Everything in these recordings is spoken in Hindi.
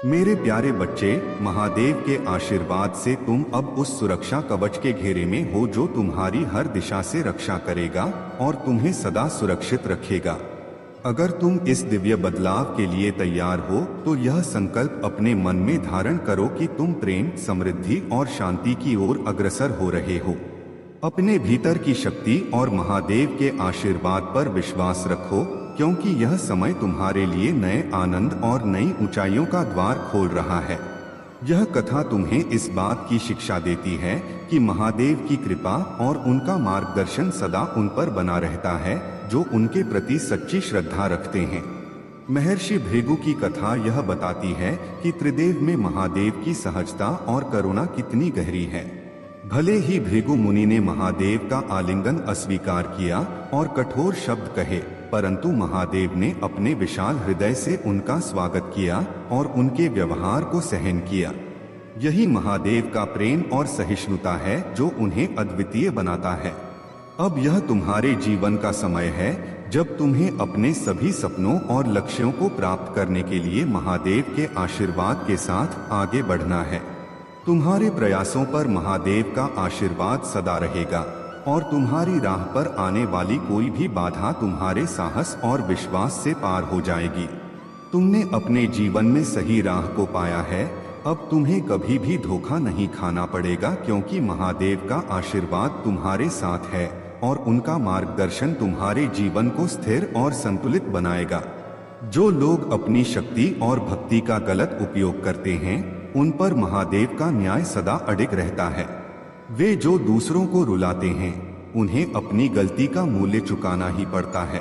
मेरे प्यारे बच्चे, महादेव के आशीर्वाद से तुम अब उस सुरक्षा कवच के घेरे में हो जो तुम्हारी हर दिशा से रक्षा करेगा और तुम्हें सदा सुरक्षित रखेगा। अगर तुम इस दिव्य बदलाव के लिए तैयार हो तो यह संकल्प अपने मन में धारण करो कि तुम प्रेम, समृद्धि और शांति की ओर अग्रसर हो रहे हो। अपने भीतर की शक्ति और महादेव के आशीर्वाद पर विश्वास रखो, क्योंकि यह समय तुम्हारे लिए नए आनंद और नई ऊंचाइयों का द्वार खोल रहा है। यह कथा तुम्हें इस बात की शिक्षा देती है कि महादेव की कृपा और उनका मार्गदर्शन सदा उन पर बना रहता है जो उनके प्रति सच्ची श्रद्धा रखते हैं। महर्षि भृगु की कथा यह बताती है कि त्रिदेव में महादेव की सहजता और करुणा कितनी गहरी है। भले ही भृगु मुनि ने महादेव का आलिंगन अस्वीकार किया और कठोर शब्द कहे, परंतु महादेव ने अपने विशाल हृदय से उनका स्वागत किया और उनके व्यवहार को सहन किया। यही महादेव का प्रेम और सहिष्णुता है जो उन्हें अद्वितीय बनाता है। अब यह तुम्हारे जीवन का समय है जब तुम्हें अपने सभी सपनों और लक्ष्यों को प्राप्त करने के लिए महादेव के आशीर्वाद के साथ आगे बढ़ना है। तुम्हारे प्रयासों पर महादेव का आशीर्वाद सदा रहेगा और तुम्हारी राह पर आने वाली कोई भी बाधा तुम्हारे साहस और विश्वास से पार हो जाएगी। तुमने अपने जीवन में सही राह को पाया है, अब तुम्हें कभी भी धोखा नहीं खाना पड़ेगा, क्योंकि महादेव का आशीर्वाद तुम्हारे साथ है और उनका मार्गदर्शन तुम्हारे जीवन को स्थिर और संतुलित बनाएगा। जो लोग अपनी शक्ति और भक्ति का गलत उपयोग करते हैं, उन पर महादेव का न्याय सदा अडिग रहता है। वे जो दूसरों को रुलाते हैं, उन्हें अपनी गलती का मूल्य चुकाना ही पड़ता है।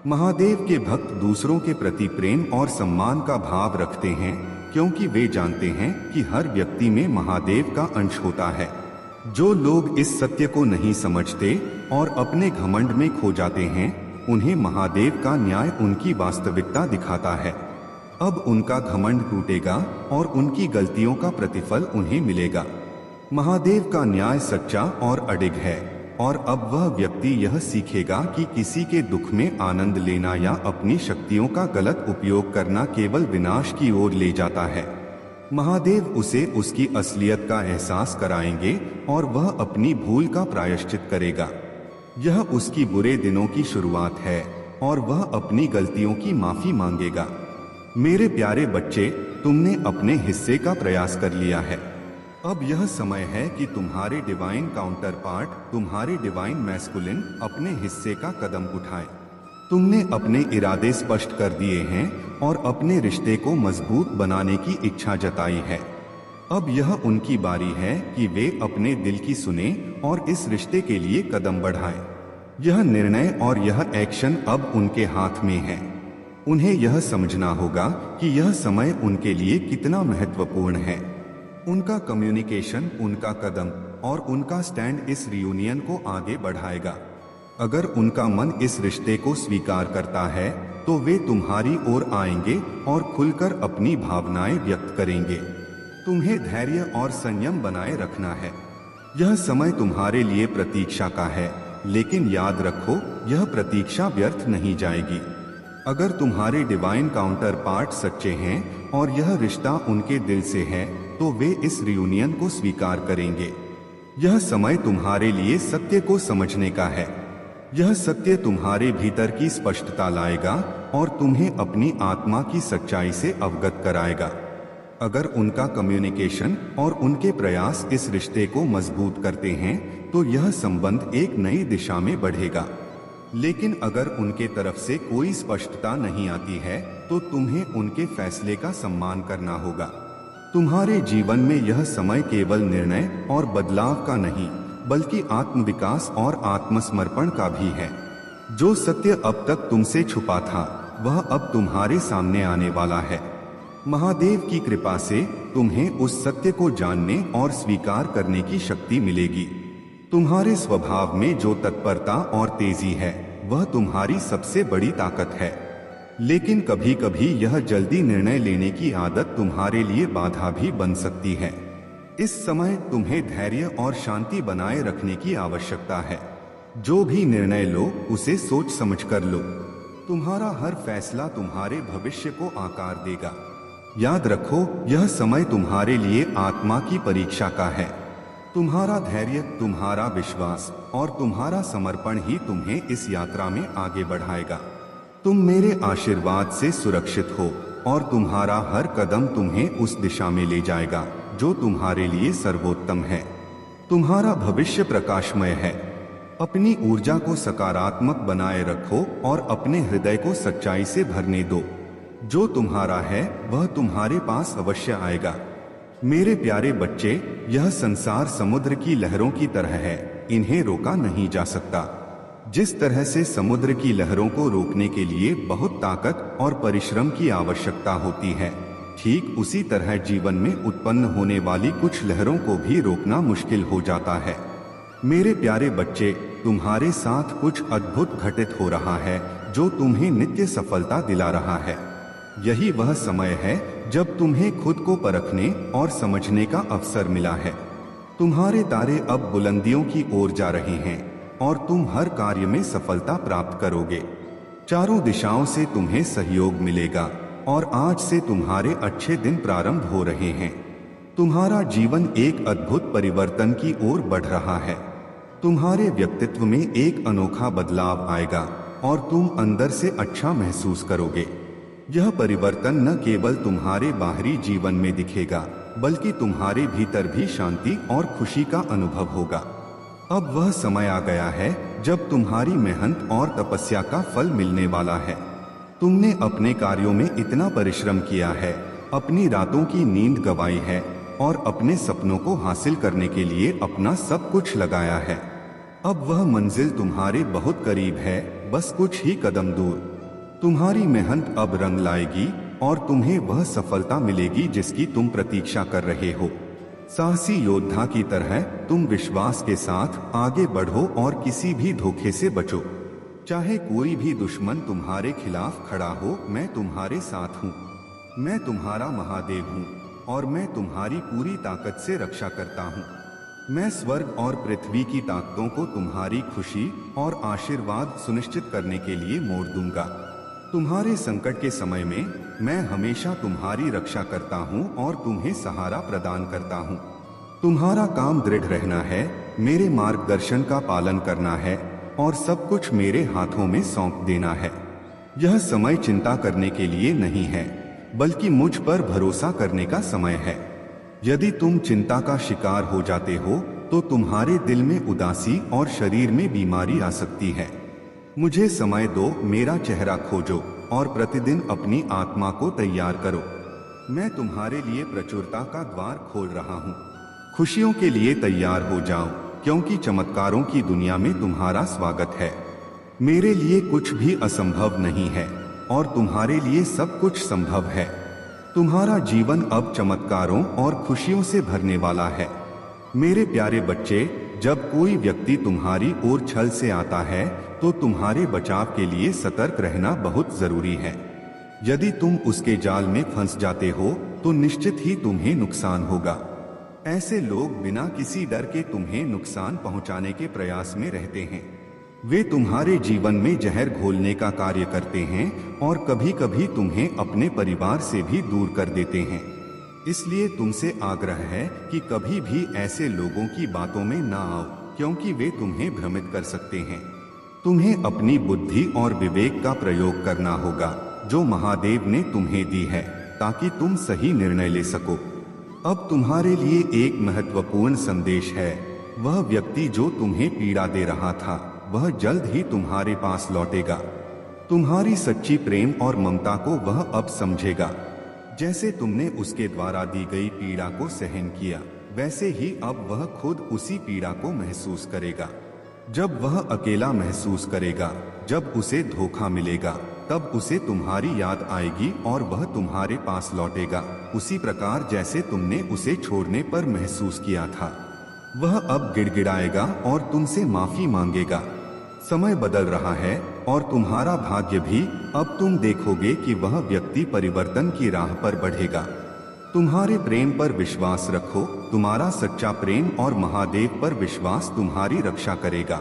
महादेव के भक्त दूसरों के प्रति प्रेम और सम्मान का भाव रखते हैं, क्योंकि वे जानते हैं कि हर व्यक्ति में महादेव का अंश होता है। जो लोग इस सत्य को नहीं समझते और अपने घमंड में खो जाते हैं, उन्हें महादेव का न्याय उनकी वास्तविकता दिखाता है। अब उनका घमंड टूटेगा और उनकी गलतियों का प्रतिफल उन्हें मिलेगा। महादेव का न्याय सच्चा और अडिग है और अब वह व्यक्ति यह सीखेगा कि किसी के दुख में आनंद लेना या अपनी शक्तियों का गलत उपयोग करना केवल विनाश की ओर ले जाता है। महादेव उसे उसकी असलियत का एहसास कराएंगे और वह अपनी भूल का प्रायश्चित करेगा। यह उसकी बुरे दिनों की शुरुआत है और वह अपनी गलतियों की माफी मांगेगा। मेरे प्यारे बच्चे, तुमने अपने हिस्से का प्रयास कर लिया है। अब यह समय है कि तुम्हारे डिवाइन काउंटर पार्ट, तुम्हारे डिवाइन मैस्कुलिन अपने हिस्से का कदम उठाए। तुमने अपने इरादे स्पष्ट कर दिए हैं और अपने रिश्ते को मजबूत बनाने की इच्छा जताई है। अब यह उनकी बारी है कि वे अपने दिल की सुने और इस रिश्ते के लिए कदम बढ़ाएं। यह निर्णय और यह एक्शन अब उनके हाथ में है। उन्हें यह समझना होगा कि यह समय उनके लिए कितना महत्वपूर्ण है। उनका कम्युनिकेशन, उनका कदम और उनका स्टैंड इस रियूनियन को आगे बढ़ाएगा। अगर उनका मन इस रिश्ते को स्वीकार करता है तो वे तुम्हारी ओर आएंगे और खुलकर अपनी भावनाएं व्यक्त करेंगे। तुम्हें धैर्य और संयम बनाए रखना है। यह समय तुम्हारे लिए प्रतीक्षा का है, लेकिन याद रखो, यह प्रतीक्षा व्यर्थ नहीं जाएगी। अगर तुम्हारे डिवाइन काउंटर पार्ट सच्चे हैं और यह रिश्ता उनके दिल से है, तो वे इस रियूनियन को स्वीकार करेंगे। यह समय तुम्हारे लिए सत्य को समझने का है। यह सत्य तुम्हारे भीतर की स्पष्टता लाएगा और तुम्हें अपनी आत्मा की सच्चाई से अवगत कराएगा। अगर उनका कम्युनिकेशन और उनके प्रयास इस रिश्ते को मजबूत करते हैं, तो यह संबंध एक नई दिशा में बढ़ेगा। लेकिन अगर उनके तरफ से कोई स्पष्टता नहीं आती है, तो तुम्हें उनके फैसले का सम्मान करना होगा। तुम्हारे जीवन में यह समय केवल निर्णय और बदलाव का नहीं, बल्कि आत्मविकास और आत्मसमर्पण का भी है। जो सत्य अब तक तुमसे छुपा था, वह अब तुम्हारे सामने आने वाला है। महादेव की कृपा से तुम्हें उस सत्य को जानने और स्वीकार करने की शक्ति मिलेगी। तुम्हारे स्वभाव में जो तत्परता और तेजी है, वह तुम्हारी सबसे बड़ी ताकत है। लेकिन कभी कभी यह जल्दी निर्णय लेने की आदत तुम्हारे लिए बाधा भी बन सकती है। इस समय तुम्हें धैर्य और शांति बनाए रखने की आवश्यकता है। जो भी निर्णय लो, उसे सोच समझकर लो। तुम्हारा हर फैसला तुम्हारे भविष्य को आकार देगा। याद रखो, यह समय तुम्हारे लिए आत्मा की परीक्षा का है। तुम्हारा धैर्य, तुम्हारा विश्वास और तुम्हारा समर्पण ही तुम्हें इस यात्रा में आगे बढ़ाएगा। तुम मेरे आशीर्वाद से सुरक्षित हो और तुम्हारा हर कदम तुम्हें उस दिशा में ले जाएगा जो तुम्हारे लिए सर्वोत्तम है। तुम्हारा भविष्य प्रकाशमय है। अपनी ऊर्जा को सकारात्मक बनाए रखो और अपने हृदय को सच्चाई से भरने दो। जो तुम्हारा है वह तुम्हारे पास अवश्य आएगा। मेरे प्यारे बच्चे, यह संसार समुद्र की लहरों की तरह है, इन्हें रोका नहीं जा सकता। जिस तरह से समुद्र की लहरों को रोकने के लिए बहुत ताकत और परिश्रम की आवश्यकता होती है, ठीक उसी तरह जीवन में उत्पन्न होने वाली कुछ लहरों को भी रोकना मुश्किल हो जाता है। मेरे प्यारे बच्चे, तुम्हारे साथ कुछ अद्भुत घटित हो रहा है जो तुम्हें नित्य सफलता दिला रहा है। यही वह समय है जब तुम्हें खुद को परखने और समझने का अवसर मिला है। तुम्हारे तारे अब बुलंदियों की ओर जा रहे हैं और तुम हर कार्य में सफलता प्राप्त करोगे। चारों दिशाओं से तुम्हें सहयोग मिलेगा और आज से तुम्हारे अच्छे दिन प्रारंभ हो रहे हैं। तुम्हारा जीवन एक अद्भुत परिवर्तन की ओर बढ़ रहा है। तुम्हारे व्यक्तित्व में एक अनोखा बदलाव आएगा और तुम अंदर से अच्छा महसूस करोगे। यह परिवर्तन न केवल तुम्हारे बाहरी जीवन में दिखेगा, बल्कि तुम्हारे भीतर भी शांति और खुशी का अनुभव होगा। अब वह समय आ गया है जब तुम्हारी मेहनत और तपस्या का फल मिलने वाला है। तुमने अपने कार्यों में इतना परिश्रम किया है, अपनी रातों की नींद गंवाई है और अपने सपनों को हासिल करने के लिए अपना सब कुछ लगाया है। अब वह मंजिल तुम्हारे बहुत करीब है, बस कुछ ही कदम दूर। तुम्हारी मेहनत अब रंग लाएगी और तुम्हें वह सफलता मिलेगी जिसकी तुम प्रतीक्षा कर रहे हो। साहसी योद्धा की तरह तुम विश्वास के साथ आगे बढ़ो और किसी भी धोखे से बचो। चाहे कोई भी दुश्मन तुम्हारे खिलाफ खड़ा हो, मैं तुम्हारे साथ हूँ। मैं तुम्हारा महादेव हूँ और मैं तुम्हारी पूरी ताकत से रक्षा करता हूँ। मैं स्वर्ग और पृथ्वी की ताकतों को तुम्हारी खुशी और आशीर्वाद सुनिश्चित करने के लिए मोड़ दूंगा। तुम्हारे संकट के समय में मैं हमेशा तुम्हारी रक्षा करता हूँ और तुम्हें सहारा प्रदान करता हूँ। तुम्हारा काम दृढ़ रहना है, मेरे मार्गदर्शन का पालन करना है और सब कुछ मेरे हाथों में सौंप देना है। यह समय चिंता करने के लिए नहीं है, बल्कि मुझ पर भरोसा करने का समय है। यदि तुम चिंता का शिकार हो जाते हो तो तुम्हारे दिल में उदासी और शरीर में बीमारी आ सकती है। मुझे समय दो, मेरा चेहरा खोजो और प्रतिदिन अपनी आत्मा को तैयार करो। मैं तुम्हारे लिए प्रचुरता का द्वार खोल रहा हूँ। खुशियों के लिए तैयार हो जाओ, क्योंकि चमत्कारों की दुनिया में तुम्हारा स्वागत है। मेरे लिए कुछ भी असंभव नहीं है और तुम्हारे लिए सब कुछ संभव है। तुम्हारा जीवन अब चमत्कारों और खुशियों से भरने वाला है। मेरे प्यारे बच्चे, जब कोई व्यक्ति तुम्हारी ओर छल से आता है तो तुम्हारे बचाव के लिए सतर्क रहना बहुत जरूरी है। यदि तुम उसके जाल में फंस जाते हो तो निश्चित ही तुम्हें नुकसान होगा। ऐसे लोग बिना किसी डर के तुम्हें नुकसान पहुंचाने के प्रयास में रहते हैं। वे तुम्हारे जीवन में जहर घोलने का कार्य करते हैं और कभी कभी तुम्हें अपने परिवार से भी दूर कर देते हैं। इसलिए तुमसे आग्रह है कि कभी भी ऐसे लोगों की बातों में ना आओ, क्योंकि वे तुम्हें भ्रमित कर सकते हैं। तुम्हें अपनी बुद्धि और विवेक का प्रयोग करना होगा जो महादेव ने तुम्हें दी है, ताकि तुम सही निर्णय ले सको। अब तुम्हारे लिए एक महत्वपूर्ण संदेश है। वह व्यक्ति जो तुम्हें पीड़ा दे रहा था वह जल्द ही तुम्हारे पास लौटेगा। तुम्हारी सच्ची प्रेम और ममता को वह अब समझेगा। जैसे तुमने उसके द्वारा दी गई पीड़ा को सहन किया, वैसे ही अब वह खुद उसी पीड़ा को महसूस करेगा। जब वह अकेला महसूस करेगा, जब उसे धोखा मिलेगा, तब उसे तुम्हारी याद आएगी और वह तुम्हारे पास लौटेगा, उसी प्रकार जैसे तुमने उसे छोड़ने पर महसूस किया था। वह अब गिड़गिड़ाएगा और तुमसे माफी मांगेगा। समय बदल रहा है और तुम्हारा भाग्य भी। अब तुम देखोगे कि वह व्यक्ति परिवर्तन की राह पर बढ़ेगा। तुम्हारे प्रेम पर विश्वास रखो। तुम्हारा सच्चा प्रेम और महादेव पर विश्वास तुम्हारी रक्षा करेगा।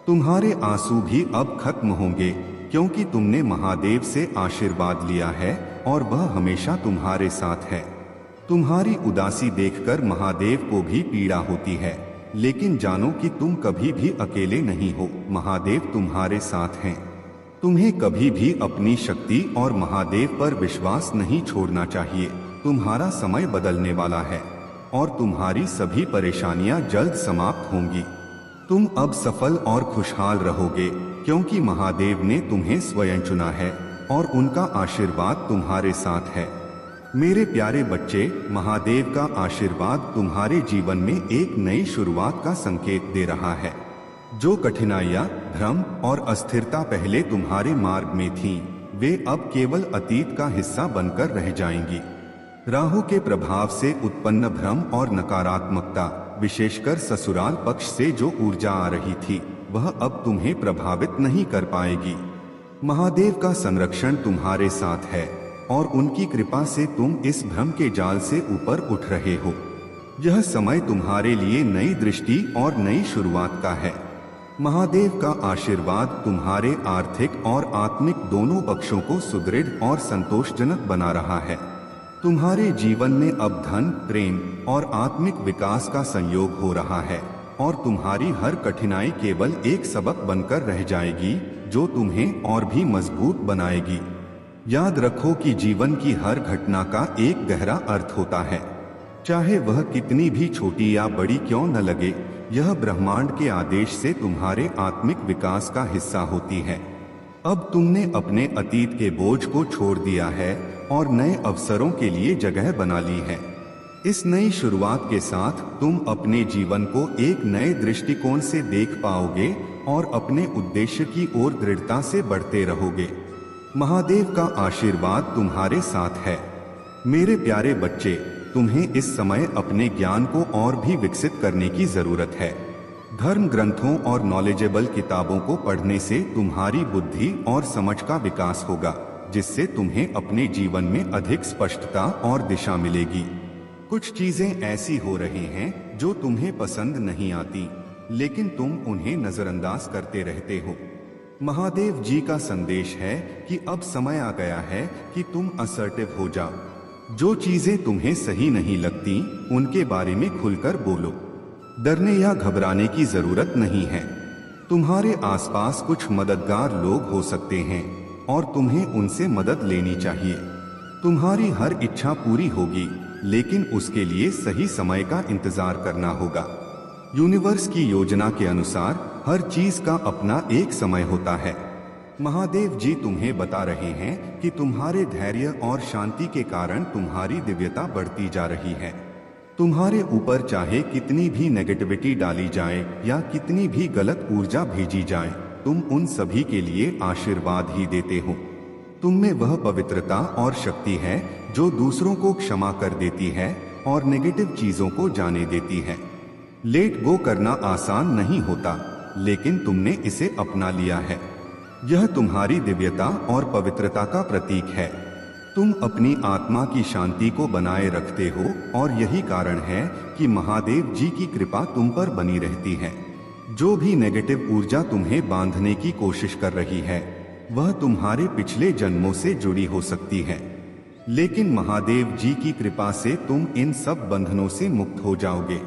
तुम्हारे आंसू भी अब खत्म होंगे, क्योंकि तुमने महादेव से आशीर्वाद लिया है और वह हमेशा तुम्हारे साथ है। तुम्हारी उदासी देखकर महादेव को भी पीड़ा होती है, लेकिन जानो कि तुम कभी भी अकेले नहीं हो। महादेव तुम्हारे साथ हैं। तुम्हें कभी भी अपनी शक्ति और महादेव पर विश्वास नहीं छोड़ना चाहिए। तुम्हारा समय बदलने वाला है और तुम्हारी सभी परेशानियां जल्द समाप्त होंगी। तुम अब सफल और खुशहाल रहोगे, क्योंकि महादेव ने तुम्हें स्वयं चुना है और उनका आशीर्वाद तुम्हारे साथ है। मेरे प्यारे बच्चे, महादेव का आशीर्वाद तुम्हारे जीवन में एक नई शुरुआत का संकेत दे रहा है। जो कठिनाइयां, भ्रम और अस्थिरता पहले तुम्हारे मार्ग में थीं, वे अब केवल अतीत का हिस्सा बनकर रह जाएंगी। राहु के प्रभाव से उत्पन्न भ्रम और नकारात्मकता, विशेषकर ससुराल पक्ष से जो ऊर्जा आ रही थी, वह अब तुम्हें प्रभावित नहीं कर पाएगी। महादेव का संरक्षण तुम्हारे साथ है और उनकी कृपा से तुम इस भ्रम के जाल से ऊपर उठ रहे हो। यह समय तुम्हारे लिए नई दृष्टि और नई शुरुआत का है। महादेव का आशीर्वाद तुम्हारे आर्थिक और आत्मिक दोनों पक्षों को सुदृढ़ और संतोषजनक बना रहा है। तुम्हारे जीवन में अब धन, प्रेम और आत्मिक विकास का संयोग हो रहा है और तुम्हारी हर कठिनाई केवल एक सबक बनकर रह जाएगी, जो तुम्हें और भी मजबूत बनाएगी। याद रखो कि जीवन की हर घटना का एक गहरा अर्थ होता है, चाहे वह कितनी भी छोटी या बड़ी क्यों न लगे। यह ब्रह्मांड के आदेश से तुम्हारे आत्मिक विकास का हिस्सा होती है। अब तुमने अपने अतीत के बोझ को छोड़ दिया है और नए अवसरों के लिए जगह बना ली है। इस नई शुरुआत के साथ तुम अपने जीवन को एक नए दृष्टिकोण से देख पाओगे और अपने उद्देश्य की ओर दृढ़ता से बढ़ते रहोगे। महादेव का आशीर्वाद तुम्हारे साथ है। मेरे प्यारे बच्चे, तुम्हें इस समय अपने ज्ञान को और भी विकसित करने की जरूरत है। धर्म ग्रंथों और नॉलेजेबल किताबों को पढ़ने से तुम्हारी बुद्धि और समझ का विकास होगा, जिससे तुम्हें अपने जीवन में अधिक स्पष्टता और दिशा मिलेगी। कुछ चीजें ऐसी हो रही हैं जो तुम्हें पसंद नहीं आती, लेकिन तुम उन्हें नजरअंदाज करते रहते हो। महादेव जी का संदेश है कि अब समय आ गया है कि तुम असर्टिव हो जाओ। जो चीजें तुम्हें सही नहीं लगती, उनके बारे में खुलकर बोलो। डरने या घबराने की जरूरत नहीं है। तुम्हारे आसपास कुछ मददगार लोग हो सकते हैं और तुम्हें उनसे मदद लेनी चाहिए। तुम्हारी हर इच्छा पूरी होगी, लेकिन उसके लिए सही समय का इंतजार करना होगा। यूनिवर्स की योजना के अनुसार हर चीज का अपना एक समय होता है। महादेव जी तुम्हें बता रहे हैं कि तुम्हारे धैर्य और शांति के कारण तुम्हारी दिव्यता बढ़ती जा रही है। तुम्हारे ऊपर चाहे कितनी भी नेगेटिविटी डाली जाए या कितनी भी गलत ऊर्जा भेजी जाए, तुम उन सभी के लिए आशीर्वाद ही देते हो। तुम में वह पवित्रता और शक्ति है जो दूसरों को क्षमा कर देती है और नेगेटिव चीजों को जाने देती है। लेट गो करना आसान नहीं होता, लेकिन तुमने इसे अपना लिया है। यह तुम्हारी दिव्यता और पवित्रता का प्रतीक है। तुम अपनी आत्मा की शांति को बनाए रखते हो और यही कारण है कि महादेव जी की कृपा तुम पर बनी रहती है। जो भी नेगेटिव ऊर्जा तुम्हें बांधने की कोशिश कर रही है, वह तुम्हारे पिछले जन्मों से जुड़ी हो सकती है, लेकिन महादेव जी की कृपा से तुम इन सब बंधनों से मुक्त हो जाओगे।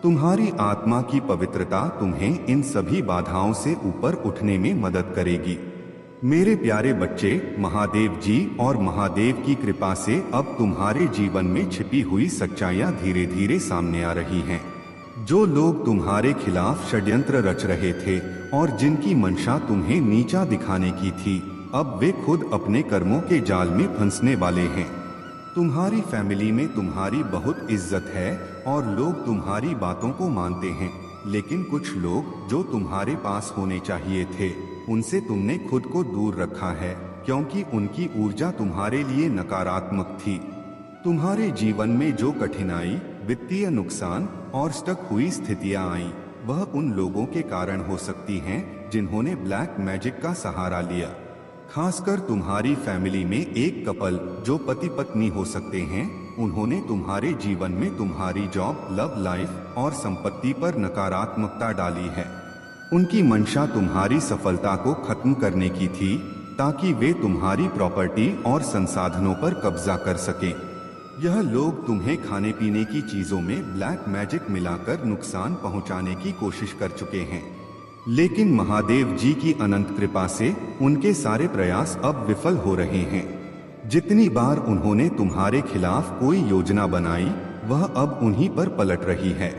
तुम्हारी आत्मा की पवित्रता तुम्हें इन सभी बाधाओं से ऊपर उठने में मदद करेगी। मेरे प्यारे बच्चे, महादेव जी और महादेव की कृपा से अब तुम्हारे जीवन में छिपी हुई सच्चाइयां धीरे धीरे सामने आ रही हैं। जो लोग तुम्हारे खिलाफ षड्यंत्र रच रहे थे और जिनकी मंशा तुम्हें नीचा दिखाने की थी, अब वे खुद अपने कर्मों के जाल में फंसने वाले हैं। तुम्हारी फैमिली में तुम्हारी बहुत इज्जत है और लोग तुम्हारी बातों को मानते हैं, लेकिन कुछ लोग जो तुम्हारे पास होने चाहिए थे, उनसे तुमने खुद को दूर रखा है, क्योंकि उनकी ऊर्जा तुम्हारे लिए नकारात्मक थी। तुम्हारे जीवन में जो कठिनाई, वित्तीय नुकसान और स्टक हुई स्थितियां आईं, वह उन लोगों के कारण हो सकती हैं जिन्होंने ब्लैक मैजिक का सहारा लिया। खासकर तुम्हारी फैमिली में एक कपल जो पति पत्नी हो सकते हैं, उन्होंने तुम्हारे जीवन में तुम्हारी जॉब, लव लाइफ और संपत्ति पर नकारात्मकता डाली है। उनकी मंशा तुम्हारी सफलता को खत्म करने की थी, ताकि वे तुम्हारी प्रॉपर्टी और संसाधनों पर कब्जा कर सकें। यह लोग तुम्हें खाने पीने की चीजों में ब्लैक मैजिक मिलाकर नुकसान पहुंचाने की कोशिश कर चुके हैं, लेकिन महादेव जी की अनंत कृपा से उनके सारे प्रयास अब विफल हो रहे हैं। जितनी बार उन्होंने तुम्हारे खिलाफ कोई योजना बनाई, वह अब उन्हीं पर पलट रही है।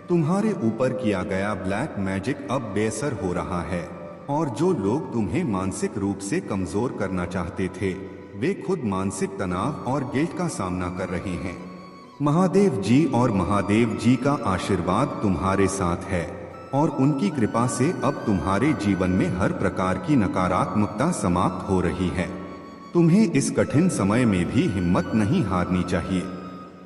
तुम्हारे ऊपर किया गया ब्लैक मैजिक अब बेअसर हो रहा है, और जो लोग तुम्हें मानसिक रूप से कमजोर करना चाहते थे, वे खुद मानसिक तनाव और गिल्ट का सामना कर रहे हैं। महादेव जी और महादेव जी का आशीर्वाद तुम्हारे साथ है, और उनकी कृपा से अब तुम्हारे जीवन में हर प्रकार की नकारात्मकता समाप्त हो रही है। तुम्हें इस कठिन समय में भी हिम्मत नहीं हारनी चाहिए।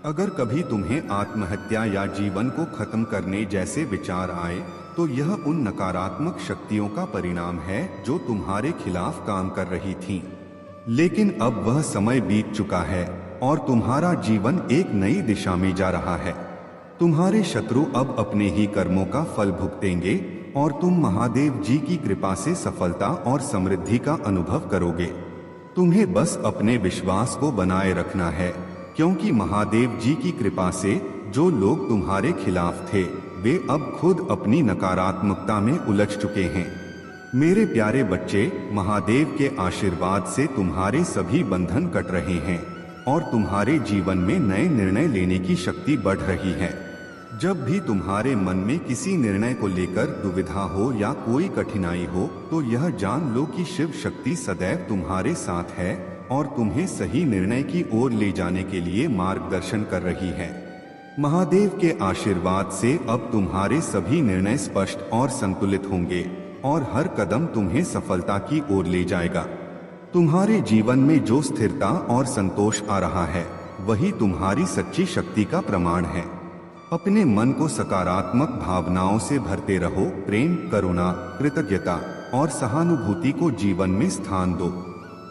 अगर कभी तुम्हें आत्महत्या या जीवन को खत्म करने जैसे विचार आए, तो यह उन नकारात्मक शक्तियों का परिणाम है जो तुम्हारे खिलाफ काम कर रही थीं। लेकिन अब वह समय बीत चुका है और तुम्हारा जीवन एक नई दिशा में जा रहा है। तुम्हारे शत्रु अब अपने ही कर्मों का फल भुगतेंगे और तुम महादेव जी की कृपा से सफलता और समृद्धि का अनुभव करोगे। तुम्हें बस अपने विश्वास को बनाए रखना है, क्योंकि महादेव जी की कृपा से जो लोग तुम्हारे खिलाफ थे, वे अब खुद अपनी नकारात्मकता में उलझ चुके हैं। मेरे प्यारे बच्चे, महादेव के आशीर्वाद से तुम्हारे सभी बंधन कट रहे हैं और तुम्हारे जीवन में नए निर्णय लेने की शक्ति बढ़ रही है। जब भी तुम्हारे मन में किसी निर्णय को लेकर दुविधा हो या कोई कठिनाई हो, तो यह जान लो कि शिव शक्ति सदैव तुम्हारे साथ है और तुम्हें सही निर्णय की ओर ले जाने के लिए मार्गदर्शन कर रही है। महादेव के आशीर्वाद से अब तुम्हारे सभी निर्णय स्पष्ट और संतुलित होंगे और हर कदम तुम्हें सफलता की ओर ले जाएगा। तुम्हारे जीवन में जो स्थिरता और संतोष आ रहा है, वही तुम्हारी सच्ची शक्ति का प्रमाण है। अपने मन को सकारात्मक भावनाओं से भरते रहो। प्रेम, करुणा, कृतज्ञता और सहानुभूति को जीवन में स्थान दो।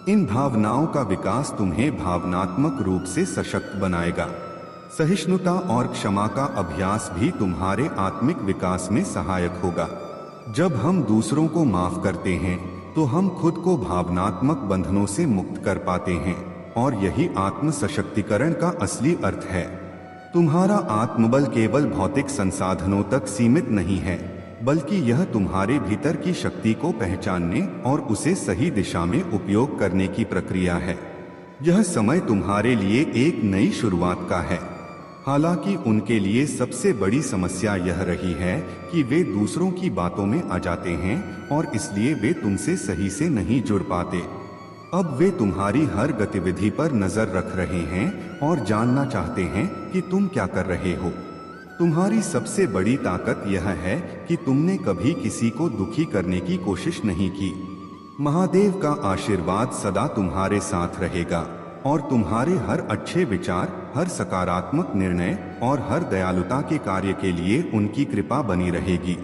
इन भावनाओं का विकास तुम्हें भावनात्मक रूप से सशक्त बनाएगा। सहिष्णुता और क्षमा का अभ्यास भी तुम्हारे आत्मिक विकास में सहायक होगा। जब हम दूसरों को माफ करते हैं, तो हम खुद को भावनात्मक बंधनों से मुक्त कर पाते हैं, और यही आत्म सशक्तिकरण का असली अर्थ है। तुम्हारा आत्मबल केवल भौतिक संसाधनों तक सीमित नहीं है, बल्कि यह तुम्हारे भीतर की शक्ति को पहचानने और उसे सही दिशा में उपयोग करने की प्रक्रिया है। यह समय तुम्हारे लिए एक नई शुरुआत का है। हालांकि उनके लिए सबसे बड़ी समस्या यह रही है कि वे दूसरों की बातों में आ जाते हैं और इसलिए वे तुमसे सही से नहीं जुड़ पाते। अब वे तुम्हारी हर गतिविधि पर नजर रख रहे हैं और जानना चाहते हैं कि तुम क्या कर रहे हो। तुम्हारी सबसे बड़ी ताकत यह है कि तुमने कभी किसी को दुखी करने की कोशिश नहीं की। महादेव का आशीर्वाद सदा तुम्हारे साथ रहेगा और तुम्हारे हर अच्छे विचार, हर सकारात्मक निर्णय और हर दयालुता के कार्य के लिए उनकी कृपा बनी रहेगी।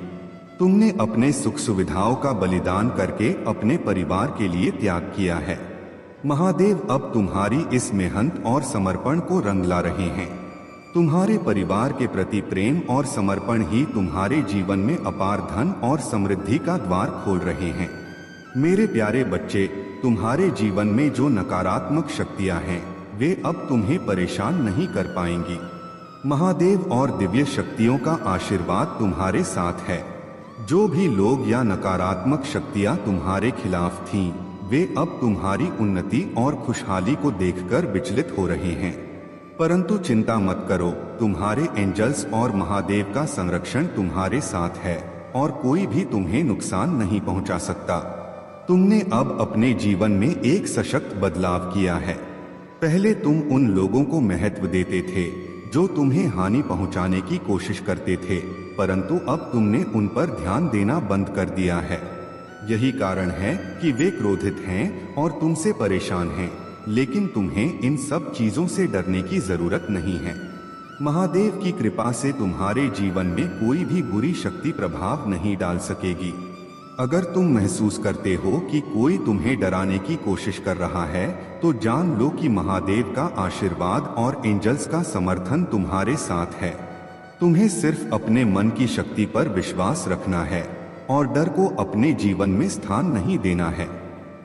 तुमने अपने सुख सुविधाओं का बलिदान करके अपने परिवार के लिए त्याग किया है। महादेव अब तुम्हारी इस मेहनत और समर्पण को रंग ला रहे हैं। तुम्हारे परिवार के प्रति प्रेम और समर्पण ही तुम्हारे जीवन में अपार धन और समृद्धि का द्वार खोल रहे हैं। मेरे प्यारे बच्चे, तुम्हारे जीवन में जो नकारात्मक शक्तियां हैं, वे अब तुम्हें परेशान नहीं कर पाएंगी। महादेव और दिव्य शक्तियों का आशीर्वाद तुम्हारे साथ है। जो भी लोग या नकारात्मक शक्तियां तुम्हारे खिलाफ थीं, वे अब तुम्हारी उन्नति और खुशहाली को देखकर विचलित हो रहे हैं। परंतु चिंता मत करो, तुम्हारे एंजल्स और महादेव का संरक्षण तुम्हारे साथ है और कोई भी तुम्हें नुकसान नहीं पहुंचा सकता। तुमने अब अपने जीवन में एक सशक्त बदलाव किया है। पहले तुम उन लोगों को महत्व देते थे जो तुम्हें हानि पहुंचाने की कोशिश करते थे, परंतु अब तुमने उन पर ध्यान देना बंद कर दिया है। यही कारण है कि वे क्रोधित हैं और तुमसे परेशान हैं, लेकिन तुम्हें इन सब चीजों से डरने की जरूरत नहीं है। महादेव की कृपा से तुम्हारे जीवन में कोई भी बुरी शक्ति प्रभाव नहीं डाल सकेगी। अगर तुम महसूस करते हो कि कोई तुम्हें डराने की कोशिश कर रहा है, तो जान लो कि महादेव का आशीर्वाद और एंजल्स का समर्थन तुम्हारे साथ है। तुम्हें सिर्फ अपने मन की शक्ति पर विश्वास रखना है और डर को अपने जीवन में स्थान नहीं देना है।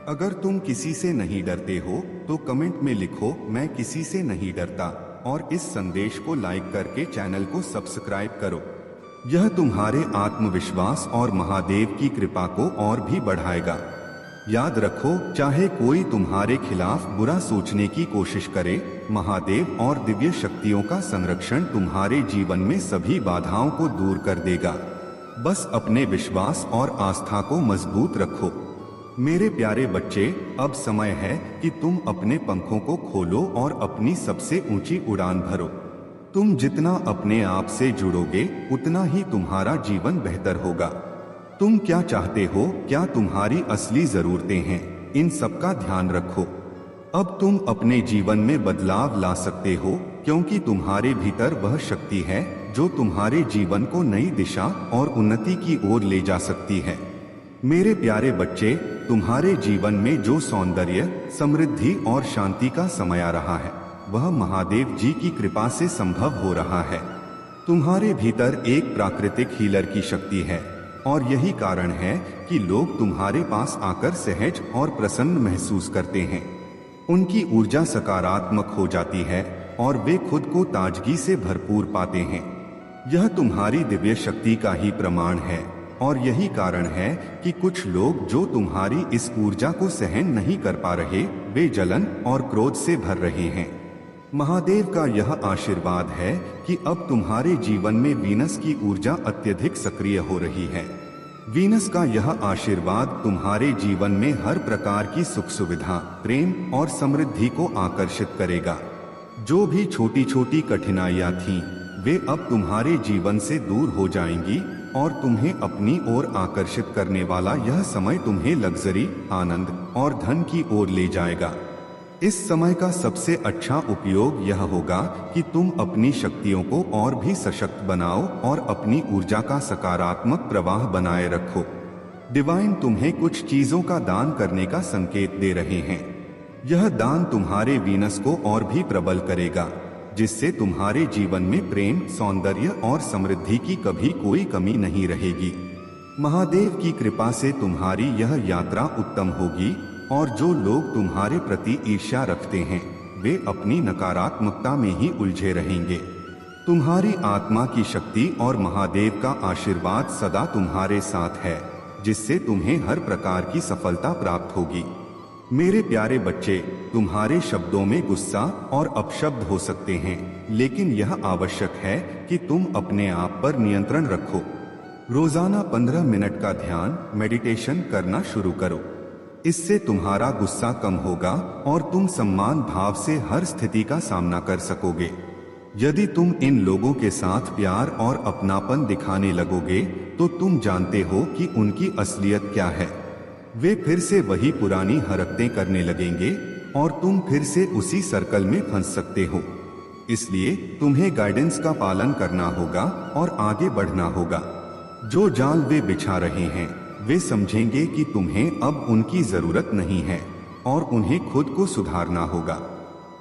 अगर तुम किसी से नहीं डरते हो तो कमेंट में लिखो मैं किसी से नहीं डरता, और इस संदेश को लाइक करके चैनल को सब्सक्राइब करो। यह तुम्हारे आत्मविश्वास और महादेव की कृपा को और भी बढ़ाएगा। याद रखो, चाहे कोई तुम्हारे खिलाफ बुरा सोचने की कोशिश करे, महादेव और दिव्य शक्तियों का संरक्षण तुम्हारे जीवन में सभी बाधाओं को दूर कर देगा। बस अपने विश्वास और आस्था को मजबूत रखो। मेरे प्यारे बच्चे, अब समय है कि तुम अपने पंखों को खोलो और अपनी सबसे ऊंची उड़ान भरो। तुम जितना अपने आप से जुड़ोगे उतना ही तुम्हारा जीवन बेहतर होगा। तुम क्या चाहते हो, क्या तुम्हारी असली जरूरतें हैं, इन सब का ध्यान रखो। अब तुम अपने जीवन में बदलाव ला सकते हो, क्योंकि तुम्हारे भीतर वह शक्ति है जो तुम्हारे जीवन को नई दिशा और उन्नति की ओर ले जा सकती है। मेरे प्यारे बच्चे, तुम्हारे जीवन में जो सौंदर्य, समृद्धि और शांति का समय आ रहा है, वह महादेव जी की कृपा से संभव हो रहा है। तुम्हारे भीतर एक प्राकृतिक हीलर की शक्ति है, और यही कारण है कि लोग तुम्हारे पास आकर सहज और प्रसन्न महसूस करते हैं। उनकी ऊर्जा सकारात्मक हो जाती है और वे खुद को ताजगी से भरपूर पाते हैं। यह तुम्हारी दिव्य शक्ति का ही प्रमाण है, और यही कारण है कि कुछ लोग जो तुम्हारी इस ऊर्जा को सहन नहीं कर पा रहे, वे जलन और क्रोध से भर रहे हैं। महादेव का यह आशीर्वाद है कि अब तुम्हारे जीवन में वीनस की ऊर्जा अत्यधिक सक्रिय हो रही है। वीनस का यह आशीर्वाद तुम्हारे जीवन में हर प्रकार की सुख सुविधा, प्रेम और समृद्धि को आकर्षित करेगा। जो भी छोटी छोटी कठिनाइयां थीं, वे अब तुम्हारे जीवन से दूर हो जाएंगी, और तुम्हें अपनी ओर आकर्षित करने वाला यह समय तुम्हें लग्जरी, आनंद और धन की ओर ले जाएगा। इस समय का सबसे अच्छा उपयोग यह होगा कि तुम अपनी शक्तियों को और भी सशक्त बनाओ और अपनी ऊर्जा का सकारात्मक प्रवाह बनाए रखो। डिवाइन तुम्हें कुछ चीजों का दान करने का संकेत दे रहे हैं। यह दान तुम्हारे वीनस को और भी प्रबल करेगा, जिससे तुम्हारे जीवन में प्रेम, सौंदर्य और समृद्धि की कभी कोई कमी नहीं रहेगी। महादेव की कृपा से तुम्हारी यह यात्रा उत्तम होगी, और जो लोग तुम्हारे प्रति ईर्ष्या रखते हैं, वे अपनी नकारात्मकता में ही उलझे रहेंगे। तुम्हारी आत्मा की शक्ति और महादेव का आशीर्वाद सदा तुम्हारे साथ है, जिससे तुम्हें हर प्रकार की सफलता प्राप्त होगी। मेरे प्यारे बच्चे, तुम्हारे शब्दों में गुस्सा और अपशब्द हो सकते हैं, लेकिन यह आवश्यक है कि तुम अपने आप पर नियंत्रण रखो। रोजाना 15 मिनट का ध्यान, मेडिटेशन करना शुरू करो। इससे तुम्हारा गुस्सा कम होगा और तुम सम्मान भाव से हर स्थिति का सामना कर सकोगे। यदि तुम इन लोगों के साथ प्यार और अपनापन दिखाने लगोगे, तो तुम जानते हो कि उनकी असलियत क्या है। वे फिर से वही पुरानी हरकतें करने लगेंगे और तुम फिर से उसी सर्कल में फंस सकते हो। इसलिए तुम्हें गाइडेंस का पालन करना होगा और आगे बढ़ना होगा। जो जाल वे बिछा रहे हैं, वे समझेंगे कि तुम्हें अब उनकी जरूरत नहीं है और उन्हें खुद को सुधारना होगा।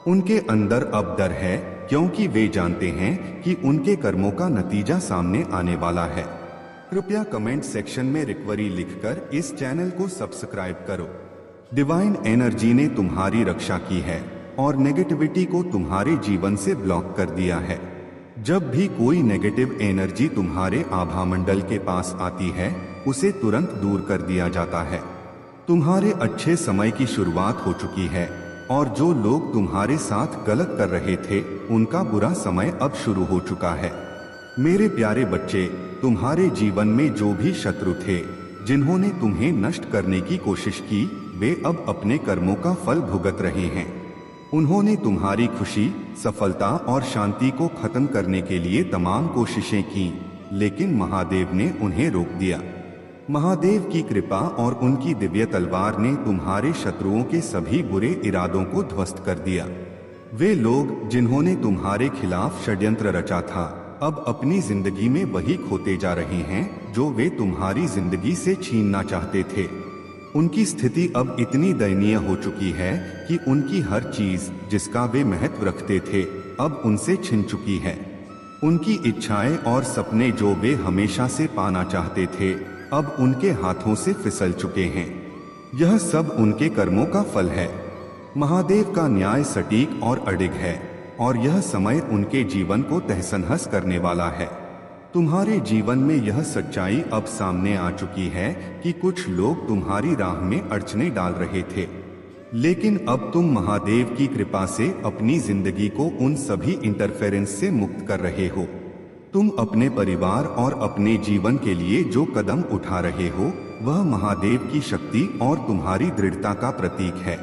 उनके अंदर अब डर है, क्योंकि वे जानते हैं कि उनके कर्मों का नतीजा सामने आने वाला है। कृपया कमेंट सेक्शन में रिकवरी लिखकर इस चैनल को सब्सक्राइब करो। डिवाइन एनर्जी ने तुम्हारी रक्षा की है और नेगेटिविटी को तुम्हारे जीवन से ब्लॉक कर दिया है। जब भी कोई नेगेटिव एनर्जी तुम्हारे आभामंडल के पास आती है, उसे तुरंत दूर कर दिया जाता है। तुम्हारे अच्छे समय की शुरुआत हो चुकी है, और जो लोग तुम्हारे साथ गलत कर रहे थे, उनका बुरा समय अब शुरू हो चुका है। मेरे प्यारे बच्चे, तुम्हारे जीवन में जो भी शत्रु थे, जिन्होंने तुम्हें नष्ट करने की कोशिश की, वे अब अपने कर्मों का फल भुगत रहे हैं। उन्होंने तुम्हारी खुशी, सफलता और शांति को खत्म करने के लिए तमाम कोशिशें की, लेकिन महादेव ने उन्हें रोक दिया। महादेव की कृपा और उनकी दिव्य तलवार ने तुम्हारे शत्रुओं के सभी बुरे इरादों को ध्वस्त कर दिया। वे लोग जिन्होंने तुम्हारे खिलाफ षड्यंत्र रचा था, अब अपनी जिंदगी में वही खोते जा रहे हैं जो वे तुम्हारी जिंदगी से छीनना चाहते थे। उनकी स्थिति अब इतनी दयनीय हो चुकी है कि उनकी हर चीज जिसका वे महत्व रखते थे, अब उनसे छिन चुकी है। उनकी इच्छाएं और सपने जो वे हमेशा से पाना चाहते थे, अब उनके हाथों से फिसल चुके हैं। यह सब उनके कर्मों का फल है। महादेव का न्याय सटीक और अडिग है और यह समय उनके जीवन को तहस-नहस करने वाला है। तुम्हारे जीवन में यह सच्चाई अब सामने आ चुकी है कि कुछ लोग तुम्हारी राह में अड़चने डाल रहे थे, लेकिन अब तुम महादेव की कृपा से अपनी जिंदगी को उन सभी इंटरफेरेंस से मुक्त कर रहे हो। तुम अपने परिवार और अपने जीवन के लिए जो कदम उठा रहे हो वह महादेव की शक्ति और तुम्हारी दृढ़ता का प्रतीक है।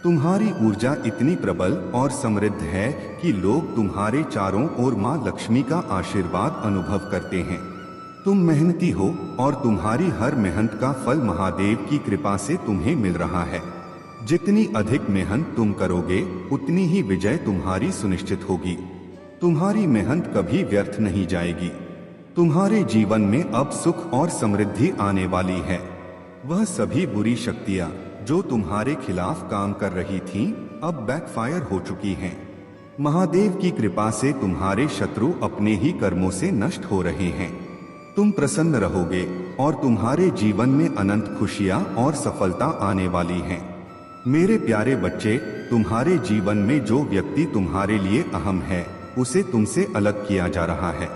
तुम्हारी ऊर्जा इतनी प्रबल और समृद्ध है कि लोग तुम्हारे चारों ओर मां लक्ष्मी का आशीर्वाद अनुभव करते हैं। तुम मेहनती हो और तुम्हारी हर मेहनत का फल महादेव की कृपा से तुम्हें मिल रहा है। जितनी अधिक मेहनत तुम करोगे उतनी ही विजय तुम्हारी सुनिश्चित होगी। तुम्हारी मेहनत कभी व्यर्थ नहीं जाएगी। तुम्हारे जीवन में अब सुख और समृद्धि आने वाली है। वह सभी बुरी शक्तियां जो तुम्हारे खिलाफ काम कर रही थीं, अब बैकफायर हो चुकी हैं। महादेव की कृपा से तुम्हारे शत्रु अपने ही कर्मों से नष्ट हो रहे हैं। तुम प्रसन्न रहोगे और तुम्हारे जीवन में अनंत खुशियां और सफलता आने वाली हैं। मेरे प्यारे बच्चे, तुम्हारे जीवन में जो व्यक्ति तुम्हारे लिए अहम है उसे तुमसे अलग किया जा रहा है।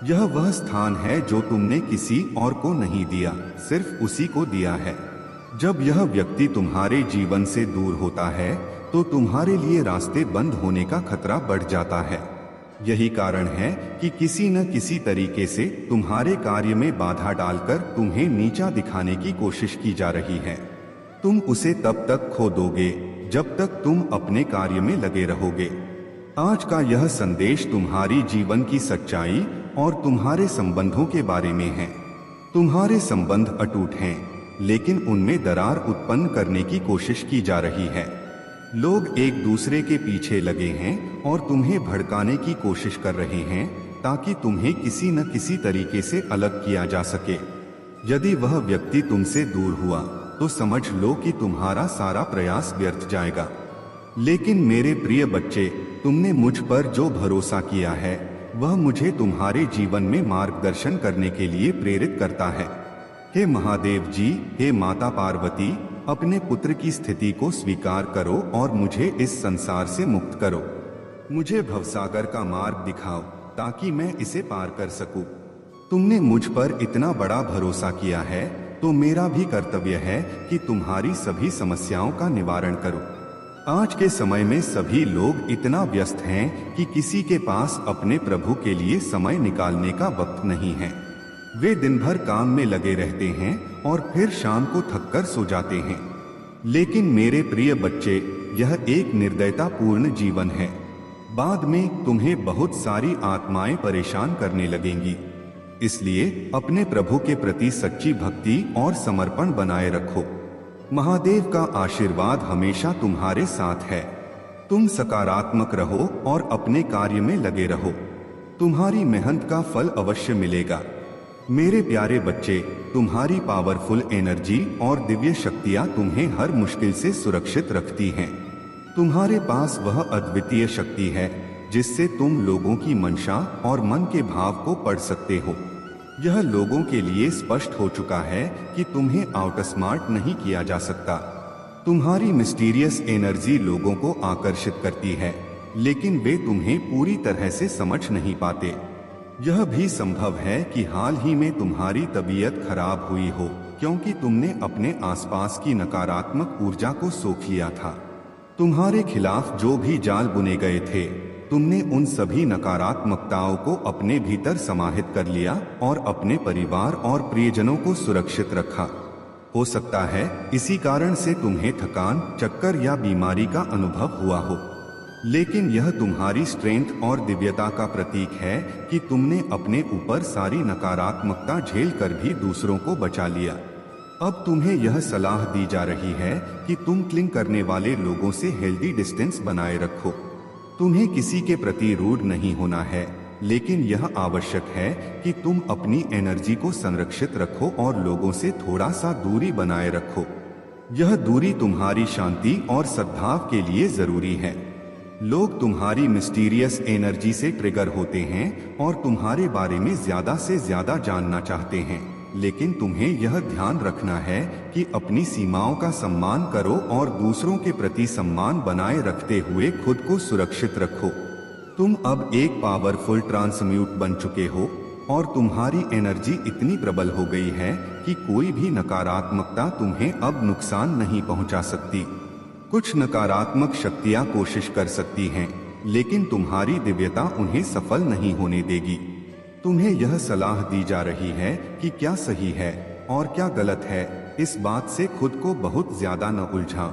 यह वह स्थान है जो तुमने किसी और को नहीं दिया, सिर्फ उसी को दिया है। जब यह व्यक्ति तुम्हारे जीवन से दूर होता है तो तुम्हारे लिए रास्ते बंद होने का खतरा बढ़ जाता है। यही कारण है कि किसी न किसी तरीके से तुम्हारे कार्य में बाधा डालकर तुम्हें नीचा दिखाने की कोशिश की जा रही है। तुम उसे तब तक खो दोगे जब तक तुम अपने कार्य में लगे रहोगे। आज का यह संदेश तुम्हारी जीवन की सच्चाई और तुम्हारे संबंधों के बारे में है। तुम्हारे संबंध अटूट हैं, लेकिन उनमें दरार उत्पन्न करने की कोशिश की जा रही है। लोग एक दूसरे के पीछे लगे हैं और तुम्हें भड़काने की कोशिश कर रहे हैं ताकि तुम्हें किसी न किसी तरीके से अलग किया जा सके। यदि वह व्यक्ति तुमसे दूर हुआ तो समझ लो कि तुम्हारा सारा प्रयास व्यर्थ जाएगा। लेकिन मेरे प्रिय बच्चे, तुमने मुझ पर जो भरोसा किया है वह मुझे तुम्हारे जीवन में मार्गदर्शन करने के लिए प्रेरित करता है। हे महादेव जी, हे माता पार्वती, अपने पुत्र की स्थिति को स्वीकार करो और मुझे इस संसार से मुक्त करो। मुझे भवसागर का मार्ग दिखाओ ताकि मैं इसे पार कर सकूं। तुमने मुझ पर इतना बड़ा भरोसा किया है तो मेरा भी कर्तव्य है कि तुम्हारी सभी समस्याओं का निवारण करूं। आज के समय में सभी लोग इतना व्यस्त हैं कि किसी के पास अपने प्रभु के लिए समय निकालने का वक्त नहीं है। वे दिन भर काम में लगे रहते हैं और फिर शाम को थककर सो जाते हैं। लेकिन मेरे प्रिय बच्चे, यह एक निर्दयतापूर्ण जीवन है। बाद में तुम्हें बहुत सारी आत्माएं परेशान करने लगेंगी। इसलिए अपने प्रभु के प्रति सच्ची भक्ति और समर्पण बनाए रखो। महादेव का आशीर्वाद हमेशा तुम्हारे साथ है। तुम सकारात्मक रहो और अपने कार्य में लगे रहो। तुम्हारी मेहनत का फल अवश्य मिलेगा। मेरे प्यारे बच्चे, तुम्हारी पावरफुल एनर्जी और दिव्य शक्तियां तुम्हें हर मुश्किल से सुरक्षित रखती हैं। तुम्हारे पास वह अद्वितीय शक्ति है जिससे तुम लोगों की मंशा और मन के भाव को पढ़ सकते हो। यह लोगों के लिए स्पष्ट हो चुका है कि तुम्हें आउटस्मार्ट नहीं किया जा सकता। तुम्हारी मिस्टीरियस एनर्जी लोगों को आकर्षित करती है, लेकिन वे तुम्हें पूरी तरह से समझ नहीं पाते। यह भी संभव है कि हाल ही में तुम्हारी तबीयत खराब हुई हो क्योंकि तुमने अपने आसपास की नकारात्मक ऊर्जा को सोख लिया था। तुम्हारे खिलाफ जो भी जाल बुने गए थे, तुमने उन सभी नकारात्मकताओं को अपने भीतर समाहित कर लिया और अपने परिवार और प्रियजनों को सुरक्षित रखा। हो सकता है इसी कारण से तुम्हें थकान, चक्कर या बीमारी का अनुभव हुआ हो, लेकिन यह तुम्हारी स्ट्रेंथ और दिव्यता का प्रतीक है कि तुमने अपने ऊपर सारी नकारात्मकता झेल कर भी दूसरों को बचा लिया। अब तुम्हें यह सलाह दी जा रही है कि तुम क्लिंग करने वाले लोगों से हेल्दी डिस्टेंस बनाए रखो। तुम्हें किसी के प्रति रूड नहीं होना है, लेकिन यह आवश्यक है कि तुम अपनी एनर्जी को संरक्षित रखो और लोगों से थोड़ा सा दूरी बनाए रखो। यह दूरी तुम्हारी शांति और सद्भाव के लिए जरूरी है। लोग तुम्हारी मिस्टीरियस एनर्जी से ट्रिगर होते हैं और तुम्हारे बारे में ज्यादा से ज्यादा जानना चाहते हैं। लेकिन तुम्हें यह ध्यान रखना है कि अपनी सीमाओं का सम्मान करो और दूसरों के प्रति सम्मान बनाए रखते हुए खुद को सुरक्षित रखो। तुम अब एक पावरफुल ट्रांसम्यूट बन चुके हो और तुम्हारी एनर्जी इतनी प्रबल हो गई है कि कोई भी नकारात्मकता तुम्हें अब नुकसान नहीं पहुंचा सकती। कुछ नकारात्मक शक्तियां कोशिश कर सकती हैं, लेकिन तुम्हारी दिव्यता उन्हें सफल नहीं होने देगी। तुम्हें यह सलाह दी जा रही है कि क्या सही है और क्या गलत है, इस बात से खुद को बहुत ज्यादा न उलझा।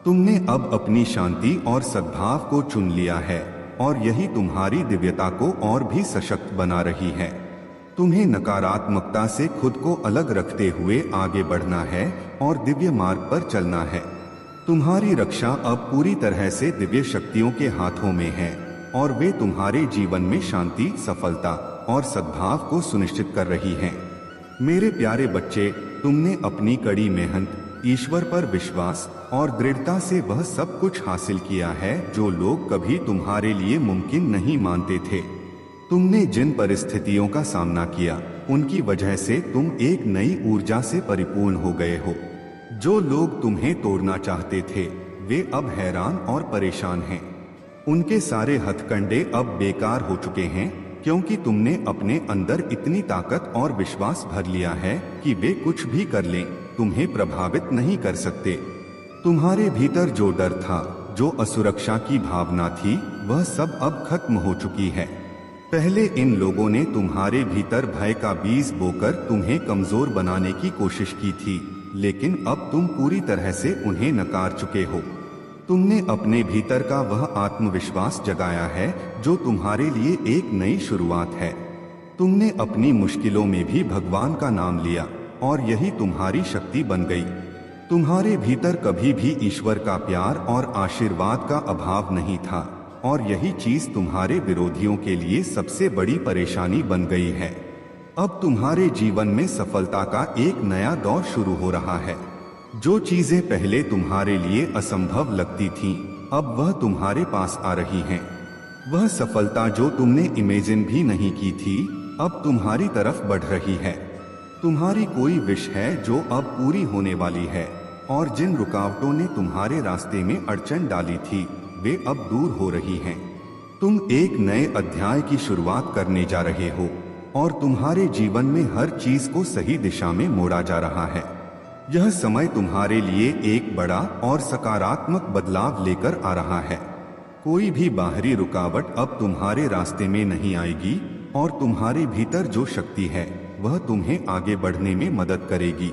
तुमने अब अपनी शांति और सद्भाव को चुन लिया है और यही तुम्हारी दिव्यता को और भी सशक्त बना रही है। तुम्हें नकारात्मकता से खुद को अलग रखते हुए आगे बढ़ना है और दिव्य मार्ग पर चलना है। तुम्हारी रक्षा अब पूरी तरह से दिव्य शक्तियों के हाथों में है और वे तुम्हारे जीवन में शांति, सफलता और सद्भाव को सुनिश्चित कर रही हैं। मेरे प्यारे बच्चे, तुमने अपनी कड़ी मेहनत, ईश्वर पर विश्वास और दृढ़ता से वह सब कुछ हासिल किया है जो लोग कभी तुम्हारे लिए मुमकिन नहीं मानते थे। तुमने जिन परिस्थितियों का सामना किया, उनकी वजह से तुम एक नई ऊर्जा से परिपूर्ण हो गए हो। जो लोग तुम्हें तोड़ना चाहते थे, वे अब हैरान और परेशान हैं। उनके सारे हथकंडे अब बेकार हो चुके हैं, क्योंकि तुमने अपने अंदर इतनी ताकत और विश्वास भर लिया है कि वे कुछ भी कर लें, तुम्हें प्रभावित नहीं कर सकते। तुम्हारे भीतर जो डर था, जो असुरक्षा की भावना थी, वह सब अब खत्म हो चुकी है। पहले इन लोगों ने तुम्हारे भीतर भय का बीज बोकर तुम्हें कमजोर बनाने की कोशिश की थी, लेकिन अब तुम पूरी तरह से उन्हें नकार चुके हो। तुमने अपने भीतर का वह आत्मविश्वास जगाया है जो तुम्हारे लिए एक नई शुरुआत है। तुमने अपनी मुश्किलों में भी भगवान का नाम लिया और यही तुम्हारी शक्ति बन गई। तुम्हारे भीतर कभी भी ईश्वर का प्यार और आशीर्वाद का अभाव नहीं था और यही चीज तुम्हारे विरोधियों के लिए सबसे बड़ी परेशानी बन गई है। अब तुम्हारे जीवन में सफलता का एक नया दौर शुरू हो रहा है। जो चीजें पहले तुम्हारे लिए असंभव लगती थीं, अब वह तुम्हारे पास आ रही हैं। वह सफलता जो तुमने इमेजिन भी नहीं की थी, अब तुम्हारी तरफ बढ़ रही है। तुम्हारी कोई विश है जो अब पूरी होने वाली है और जिन रुकावटों ने तुम्हारे रास्ते में अड़चन डाली थी, वे अब दूर हो रही हैं। तुम एक नए अध्याय की शुरुआत करने जा रहे हो और तुम्हारे जीवन में हर चीज को सही दिशा में मोड़ा जा रहा है। यह समय तुम्हारे लिए एक बड़ा और सकारात्मक बदलाव लेकर आ रहा है। कोई भी बाहरी रुकावट अब तुम्हारे रास्ते में नहीं आएगी और तुम्हारे भीतर जो शक्ति है, वह तुम्हें आगे बढ़ने में मदद करेगी।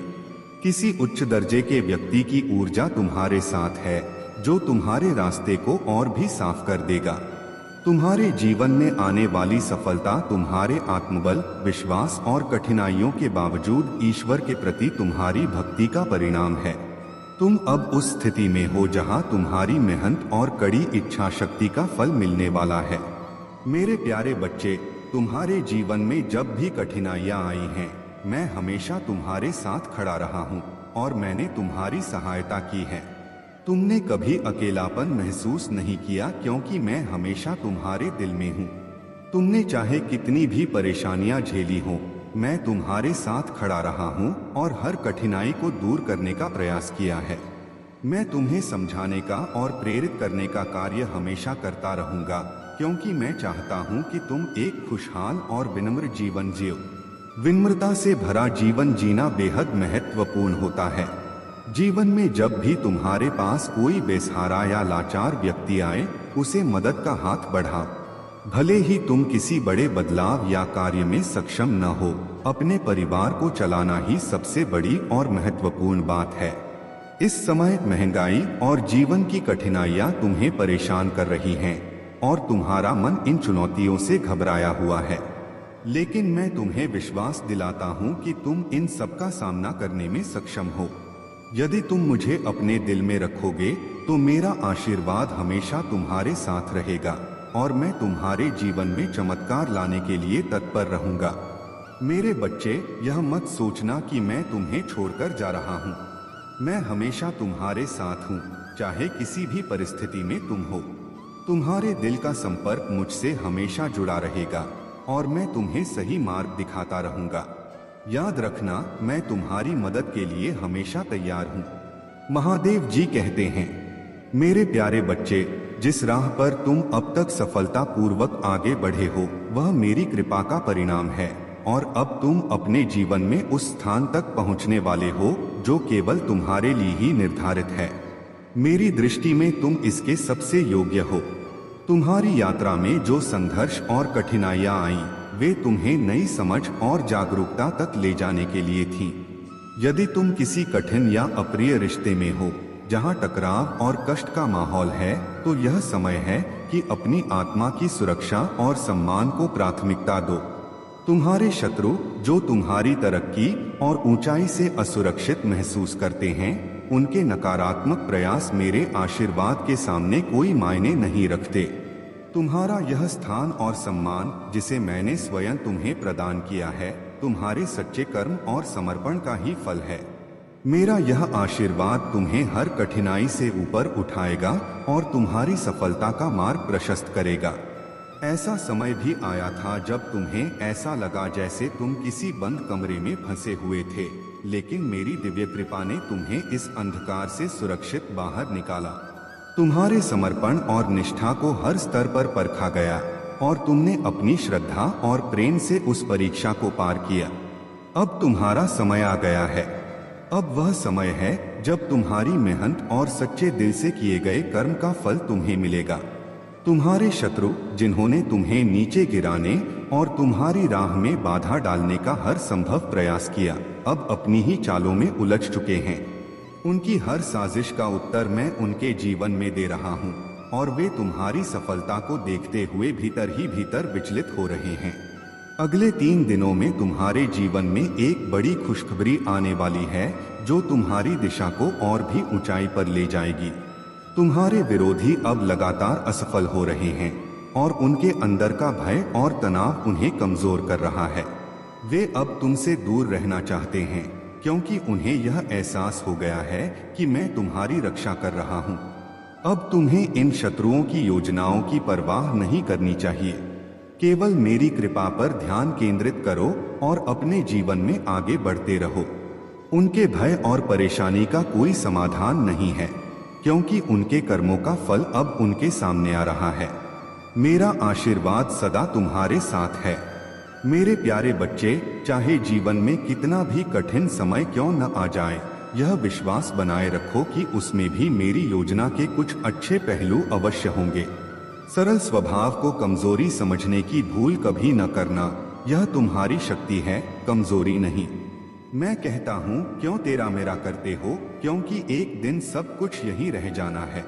किसी उच्च दर्जे के व्यक्ति की ऊर्जा तुम्हारे साथ है, जो तुम्हारे रास्ते को और भी साफ कर देगा। तुम्हारे जीवन में आने वाली सफलता तुम्हारे आत्मबल, विश्वास और कठिनाइयों के बावजूद ईश्वर के प्रति तुम्हारी भक्ति का परिणाम है। तुम अब उस स्थिति में हो जहां तुम्हारी मेहनत और कड़ी इच्छा शक्ति का फल मिलने वाला है। मेरे प्यारे बच्चे, तुम्हारे जीवन में जब भी कठिनाइयां आई हैं, मैं हमेशा तुम्हारे साथ खड़ा रहा हूं और मैंने तुम्हारी सहायता की है। तुमने कभी अकेलापन महसूस नहीं किया, क्योंकि मैं हमेशा तुम्हारे दिल में हूँ। तुमने चाहे कितनी भी परेशानियां झेली हो, मैं तुम्हारे साथ खड़ा रहा हूँ और हर कठिनाई को दूर करने का प्रयास किया है। मैं तुम्हें समझाने का और प्रेरित करने का कार्य हमेशा करता रहूंगा, क्योंकि मैं चाहता हूँ कि तुम एक खुशहाल और विनम्र जीवन जियो। विनम्रता से भरा जीवन जीना बेहद महत्वपूर्ण होता है। जीवन में जब भी तुम्हारे पास कोई बेसहारा या लाचार व्यक्ति आए, उसे मदद का हाथ बढ़ाओ। भले ही तुम किसी बड़े बदलाव या कार्य में सक्षम न हो, अपने परिवार को चलाना ही सबसे बड़ी और महत्वपूर्ण बात है। इस समय महंगाई और जीवन की कठिनाइयां तुम्हें परेशान कर रही हैं और तुम्हारा मन इन चुनौतियों से घबराया हुआ है। लेकिन मैं तुम्हें विश्वास दिलाता हूं कि तुम इन सब का सामना करने में सक्षम हो। यदि तुम मुझे अपने दिल में रखोगे, तो मेरा आशीर्वाद हमेशा तुम्हारे साथ रहेगा और मैं तुम्हारे जीवन में चमत्कार लाने के लिए तत्पर रहूंगा। मेरे बच्चे, यह मत सोचना कि मैं तुम्हें छोड़कर जा रहा हूँ। मैं हमेशा तुम्हारे साथ हूँ, चाहे किसी भी परिस्थिति में तुम हो। तुम्हारे दिल का संपर्क मुझसे हमेशा जुड़ा रहेगा और मैं तुम्हें सही मार्ग दिखाता रहूंगा। याद रखना, मैं तुम्हारी मदद के लिए हमेशा तैयार हूँ। महादेव जी कहते हैं, मेरे प्यारे बच्चे, जिस राह पर तुम अब तक सफलतापूर्वक आगे बढ़े हो वह मेरी कृपा का परिणाम है, और अब तुम अपने जीवन में उस स्थान तक पहुंचने वाले हो जो केवल तुम्हारे लिए ही निर्धारित है। मेरी दृष्टि में तुम इसके सबसे योग्य हो। तुम्हारी यात्रा में जो संघर्ष और कठिनाइयां आईं, वे तुम्हें नई समझ और जागरूकता तक ले जाने के लिए थीं। यदि तुम किसी कठिन या अप्रिय रिश्ते में हो जहां टकराव और कष्ट का माहौल है, तो यह समय है कि अपनी आत्मा की सुरक्षा और सम्मान को प्राथमिकता दो। तुम्हारे शत्रु जो तुम्हारी तरक्की और ऊंचाई से असुरक्षित महसूस करते हैं, उनके नकारात्मक प्रयास मेरे आशीर्वाद के सामने कोई मायने नहीं रखते। तुम्हारा यह स्थान और सम्मान जिसे मैंने स्वयं तुम्हें प्रदान किया है, तुम्हारे सच्चे कर्म और समर्पण का ही फल है। मेरा यह आशीर्वाद तुम्हें हर कठिनाई से ऊपर उठाएगा और तुम्हारी सफलता का मार्ग प्रशस्त करेगा। ऐसा समय भी आया था जब तुम्हें ऐसा लगा जैसे तुम किसी बंद कमरे में फंसे हुए थे, लेकिन मेरी दिव्य कृपा ने तुम्हें इस अंधकार से सुरक्षित बाहर निकाला। तुम्हारे समर्पण और निष्ठा को हर स्तर पर परखा गया और तुमने अपनी श्रद्धा और प्रेम से उस परीक्षा को पार किया। अब तुम्हारा समय आ गया है। अब वह समय है जब तुम्हारी मेहनत और सच्चे दिल से किए गए कर्म का फल तुम्हें मिलेगा। तुम्हारे शत्रु जिन्होंने तुम्हें नीचे गिराने और तुम्हारी राह में बाधा डालने का हर संभव प्रयास किया, अब अपनी ही चालों में उलझ चुके हैं। उनकी हर साजिश का उत्तर मैं उनके जीवन में दे रहा हूँ और वे तुम्हारी सफलता को देखते हुए भीतर ही भीतर विचलित हो रहे हैं। अगले 3 दिनों में तुम्हारे जीवन में एक बड़ी खुशखबरी आने वाली है जो तुम्हारी दिशा को और भी ऊंचाई पर ले जाएगी। तुम्हारे विरोधी अब लगातार असफल हो रहे हैं और उनके अंदर का भय और तनाव उन्हें कमजोर कर रहा है। वे अब तुमसे दूर रहना चाहते हैं क्योंकि उन्हें यह एहसास हो गया है कि मैं तुम्हारी रक्षा कर रहा हूँ। अब तुम्हें इन शत्रुओं की योजनाओं की परवाह नहीं करनी चाहिए। केवल मेरी कृपा पर ध्यान केंद्रित करो और अपने जीवन में आगे बढ़ते रहो। उनके भय और परेशानी का कोई समाधान नहीं है क्योंकि उनके कर्मों का फल अब उनके सामने आ रहा है। मेरा आशीर्वाद सदा तुम्हारे साथ है। मेरे प्यारे बच्चे, चाहे जीवन में कितना भी कठिन समय क्यों न आ जाए, यह विश्वास बनाए रखो कि उसमें भी मेरी योजना के कुछ अच्छे पहलू अवश्य होंगे। सरल स्वभाव को कमजोरी समझने की भूल कभी न करना, यह तुम्हारी शक्ति है, कमजोरी नहीं। मैं कहता हूँ क्यों तेरा मेरा करते हो, क्योंकि एक दिन सब कुछ यही रह जाना है।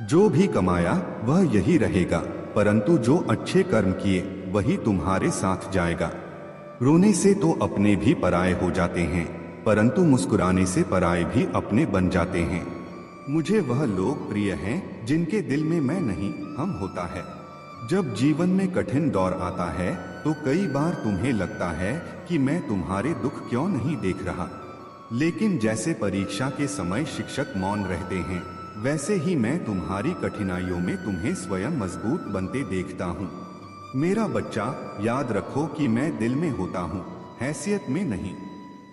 जो भी कमाया वह यही रहेगा, परंतु जो अच्छे कर्म किए वही तुम्हारे साथ जाएगा। रोने से तो अपने भी पराये हो जाते हैं, परंतु मुस्कुराने से पराये भी अपने बन जाते हैं। मुझे वह लोग प्रिय हैं जिनके दिल में मैं नहीं हम होता है। जब जीवन में कठिन दौर आता है तो कई बार तुम्हें लगता है कि मैं तुम्हारे दुख क्यों नहीं देख रहा, लेकिन जैसे परीक्षा के समय शिक्षक मौन रहते हैं, वैसे ही मैं तुम्हारी कठिनाइयों में तुम्हें स्वयं मजबूत बनते देखता हूँ। मेरा बच्चा, याद रखो कि मैं दिल में होता हूँ, हैसियत में नहीं।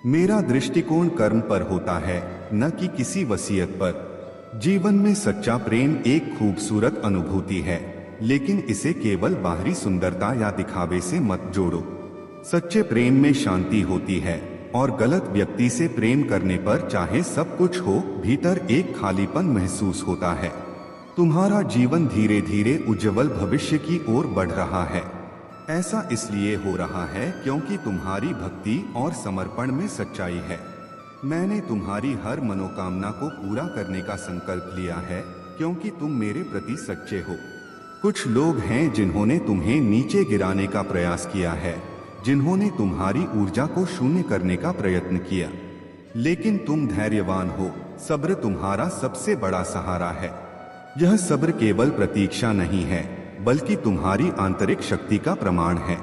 मेरा दृष्टिकोण कर्म पर होता है, न कि किसी वसीयत पर। जीवन में सच्चा प्रेम एक खूबसूरत अनुभूति है, लेकिन इसे केवल बाहरी सुंदरता या दिखावे से मत जोड़ो। सच्चे प्रेम में शांति होती है और गलत व्यक्ति से प्रेम करने पर चाहे सब कुछ हो, भीतर एक खालीपन महसूस होता है। तुम्हारा जीवन धीरे धीरे उज्जवल भविष्य की ओर बढ़ रहा है। ऐसा इसलिए हो रहा है क्योंकि तुम्हारी भक्ति और समर्पण में सच्चाई है। मैंने तुम्हारी हर मनोकामना को पूरा करने का संकल्प लिया है क्योंकि तुम मेरे प्रति सच्चे हो। कुछ लोग हैं जिन्होंने तुम्हें नीचे गिराने का प्रयास किया है, जिन्होंने तुम्हारी ऊर्जा को शून्य करने का प्रयत्न किया, लेकिन तुम धैर्यवान हो। सब्र तुम्हारा सबसे बड़ा सहारा है। यह सब्र केवल प्रतीक्षा नहीं है, बल्कि तुम्हारी आंतरिक शक्ति का प्रमाण है।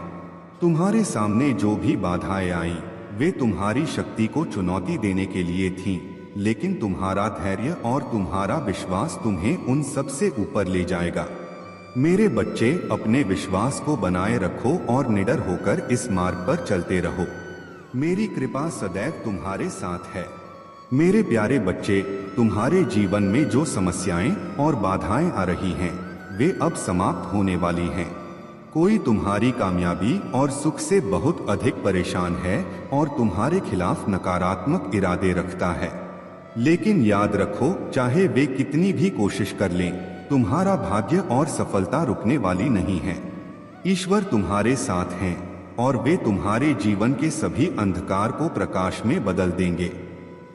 तुम्हारे सामने जो भी बाधाएं आईं, वे तुम्हारी शक्ति को चुनौती देने के लिए थीं, लेकिन तुम्हारा धैर्य और तुम्हारा विश्वास तुम्हें उन सब से ऊपर ले जाएगा। मेरे बच्चे, अपने विश्वास को बनाए रखो और निडर होकर इस मार्ग पर चलते रहो। मेरी कृपा सदैव तुम्हारे साथ है। मेरे प्यारे बच्चे, तुम्हारे जीवन में जो समस्याएं और बाधाएं आ रही हैं, वे अब समाप्त होने वाली हैं। कोई तुम्हारी कामयाबी और सुख से बहुत अधिक परेशान है और तुम्हारे खिलाफ नकारात्मक इरादे रखता है। लेकिन याद रखो, चाहे वे कितनी भी कोशिश कर लें, तुम्हारा भाग्य और सफलता रुकने वाली नहीं है। ईश्वर तुम्हारे साथ हैं और वे तुम्हारे जीवन के सभी अंधकार को प्रकाश में बदल देंगे।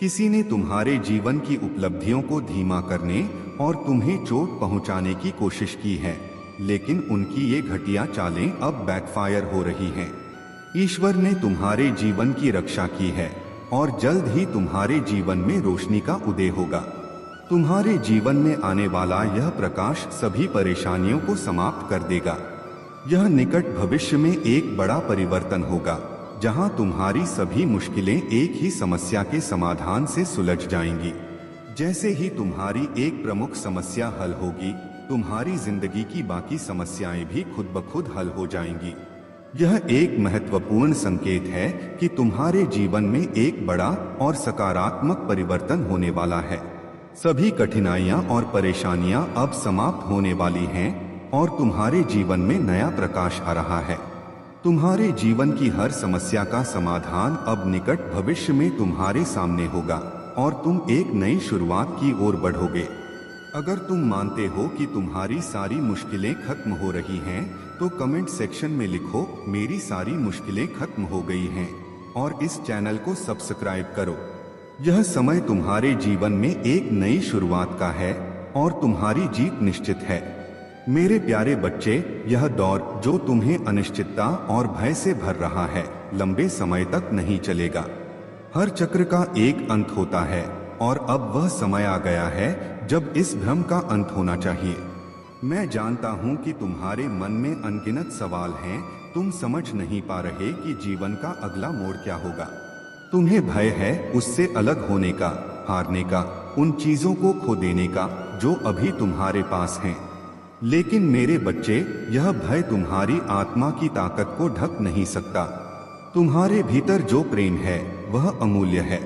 किसी ने तुम्हारे जीवन की उपलब्धियों को धीमा करने और तुम्हें चोट पहुंचाने की कोशिश की है, लेकिन उनकी ये घटिया चालें अब बैकफायर हो रही हैं। ईश्वर ने तुम्हारे जीवन की रक्षा की है और जल्द ही तुम्हारे जीवन में रोशनी का उदय होगा। तुम्हारे जीवन में आने वाला यह प्रकाश सभी परेशानियों को समाप्त कर देगा। यह निकट भविष्य में एक बड़ा परिवर्तन होगा, जहां तुम्हारी सभी मुश्किलें एक ही समस्या के समाधान से सुलझ जाएंगी। जैसे ही तुम्हारी एक प्रमुख समस्या हल होगी, तुम्हारी जिंदगी की बाकी समस्याएं भी खुद ब खुद हल हो जाएंगी। यह एक महत्वपूर्ण संकेत है कि तुम्हारे जीवन में एक बड़ा और सकारात्मक परिवर्तन होने वाला है। सभी कठिनाइयां और परेशानियां अब समाप्त होने वाली हैं और तुम्हारे जीवन में नया प्रकाश आ रहा है। तुम्हारे जीवन की हर समस्या का समाधान अब निकट भविष्य में तुम्हारे सामने होगा और तुम एक नई शुरुआत की ओर बढ़ोगे। अगर तुम मानते हो कि तुम्हारी सारी मुश्किलें खत्म हो रही हैं, तो कमेंट सेक्शन में लिखो, मेरी सारी मुश्किलें खत्म हो गई हैं, और इस चैनल को सब्सक्राइब करो। यह समय तुम्हारे जीवन में एक नई शुरुआत का है और तुम्हारी जीत निश्चित है। मेरे प्यारे बच्चे, यह दौर जो तुम्हें अनिश्चितता और भय से भर रहा है, लंबे समय तक नहीं चलेगा। हर चक्र का एक अंत होता है और अब वह समय आ गया है जब इस भ्रम का अंत होना चाहिए। मैं जानता हूं कि तुम्हारे मन में अनगिनत सवाल हैं। तुम समझ नहीं पा रहे कि जीवन का अगला मोड़ क्या होगा। तुम्हें भय है उससे अलग होने का, हारने का, उन चीजों को खो देने का जो अभी तुम्हारे पास हैं। लेकिन मेरे बच्चे, यह भय तुम्हारी आत्मा की ताकत को ढक नहीं सकता। तुम्हारे भीतर जो प्रेम है वह अमूल्य है।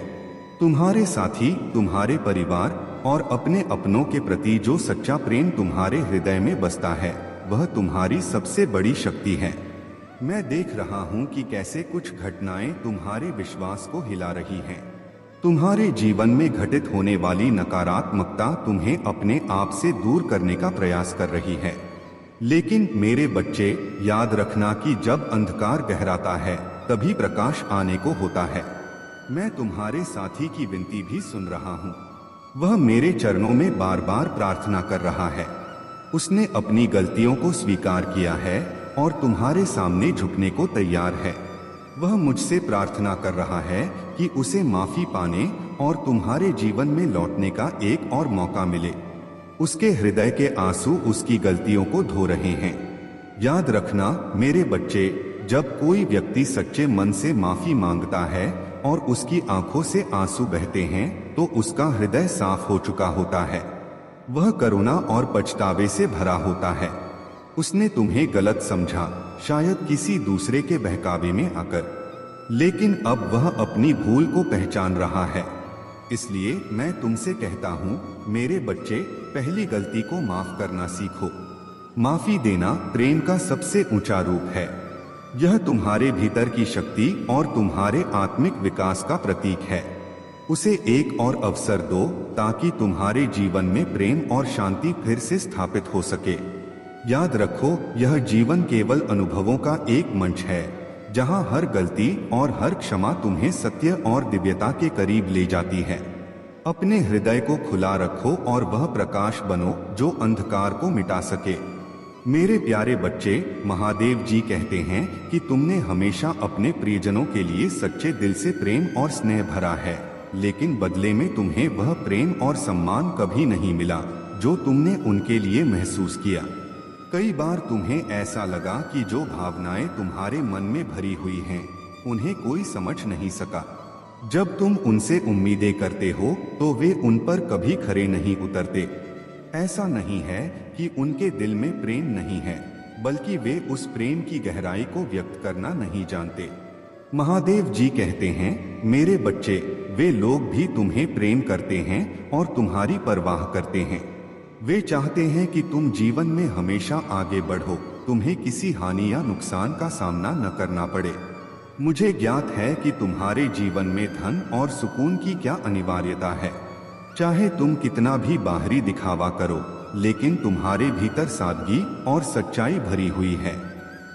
तुम्हारे साथी, तुम्हारे परिवार और अपने अपनों के प्रति जो सच्चा प्रेम तुम्हारे हृदय में बसता है, वह तुम्हारी सबसे बड़ी शक्ति है। मैं देख रहा हूं कि कैसे कुछ घटनाएं तुम्हारे विश्वास को हिला रही हैं। तुम्हारे जीवन में घटित होने वाली नकारात्मकता तुम्हें अपने आप से दूर करने का प्रयास कर रही है। लेकिन मेरे बच्चे, याद रखना कि जब अंधकार गहराता है, तभी प्रकाश आने को होता है। मैं तुम्हारे साथी की विनती भी सुन रहा हूँ। वह मेरे चरणों में बार बार प्रार्थना कर रहा है। उसने अपनी गलतियों को स्वीकार किया है और तुम्हारे सामने झुकने को तैयार है। वह मुझसे प्रार्थना कर रहा है कि उसे माफी पाने और तुम्हारे जीवन में लौटने का एक और मौका मिले। उसके हृदय के आंसू उसकी गलतियों को धो रहे हैं। याद रखना मेरे बच्चे, जब कोई व्यक्ति सच्चे मन से माफी मांगता है और उसकी आंखों से आंसू बहते हैं, तो उसका हृदय साफ हो चुका होता है। वह करुणा और पछतावे से भरा होता है। उसने तुम्हें गलत समझा, शायद किसी दूसरे के बहकावे में आकर, लेकिन अब वह अपनी भूल को पहचान रहा है। इसलिए मैं तुमसे कहता हूँ मेरे बच्चे, पहली गलती को माफ करना सीखो। माफी देना प्रेम का सबसे ऊंचा रूप है। यह तुम्हारे भीतर की शक्ति और तुम्हारे आत्मिक विकास का प्रतीक है। उसे एक और अवसर दो ताकि तुम्हारे जीवन में प्रेम और शांति फिर से स्थापित हो सके। याद रखो, यह जीवन केवल अनुभवों का एक मंच है, जहां हर गलती और हर क्षमा तुम्हें सत्य और दिव्यता के करीब ले जाती है। अपने हृदय को खुला रखो और वह प्रकाश बनो जो अंधकार को मिटा सके। मेरे प्यारे बच्चे, महादेव जी कहते हैं कि तुमने हमेशा अपने प्रियजनों के लिए सच्चे दिल से प्रेम और स्नेह भरा है, लेकिन बदले में तुम्हें वह प्रेम और सम्मान कभी नहीं मिला जो तुमने उनके लिए महसूस किया। कई बार तुम्हें ऐसा लगा कि जो भावनाएं तुम्हारे मन में भरी हुई हैं, उन्हें कोई समझ नहीं सका। जब तुम उनसे उम्मीदें करते हो तो वे उन पर कभी खरे नहीं उतरते। ऐसा नहीं है कि उनके दिल में प्रेम नहीं है, बल्कि वे उस प्रेम की गहराई को व्यक्त करना नहीं जानते। महादेव जी कहते हैं, मेरे बच्चे, वे लोग भी तुम्हें प्रेम करते हैं और तुम्हारी परवाह करते हैं। वे चाहते हैं कि तुम जीवन में हमेशा आगे बढ़ो, तुम्हें किसी हानि या नुकसान का सामना न करना पड़े। मुझे ज्ञात है कि तुम्हारे जीवन में धन और सुकून की क्या अनिवार्यता है। चाहे तुम कितना भी बाहरी दिखावा करो, लेकिन तुम्हारे भीतर सादगी और सच्चाई भरी हुई है।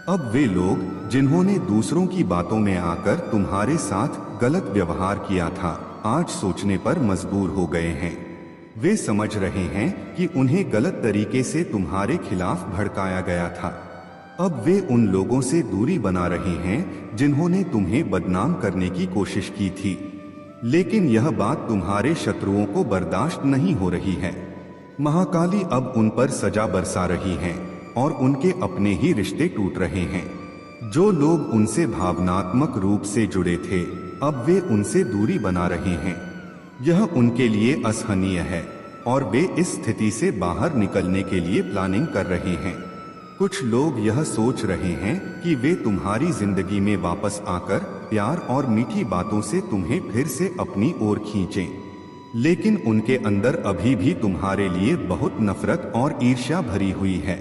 अब वे लोग जिन्होंने दूसरों की बातों में आकर तुम्हारे साथ गलत व्यवहार किया था, आज सोचने पर मजबूर हो गए हैं। वे समझ रहे हैं कि उन्हें गलत तरीके से तुम्हारे खिलाफ भड़काया गया था। अब वे उन लोगों से दूरी बना रहे हैं जिन्होंने तुम्हें बदनाम करने की कोशिश की थी। लेकिन यह बात तुम्हारे शत्रुओं को बर्दाश्त नहीं हो रही है। महाकाली अब उन पर सजा बरसा रही हैं और उनके अपने ही रिश्ते टूट रहे हैं। जो लोग उनसे भावनात्मक रूप से जुड़े थे, अब वे उनसे दूरी बना रहे हैं। यह उनके लिए असहनीय है और वे इस स्थिति से बाहर निकलने के लिए प्लानिंग कर रहे हैं। कुछ लोग यह सोच रहे हैं कि वे तुम्हारी जिंदगी में वापस आकर प्यार और मीठी बातों से तुम्हें फिर से अपनी ओर खींचें, लेकिन उनके अंदर अभी भी तुम्हारे लिए बहुत नफरत और ईर्ष्या भरी हुई है।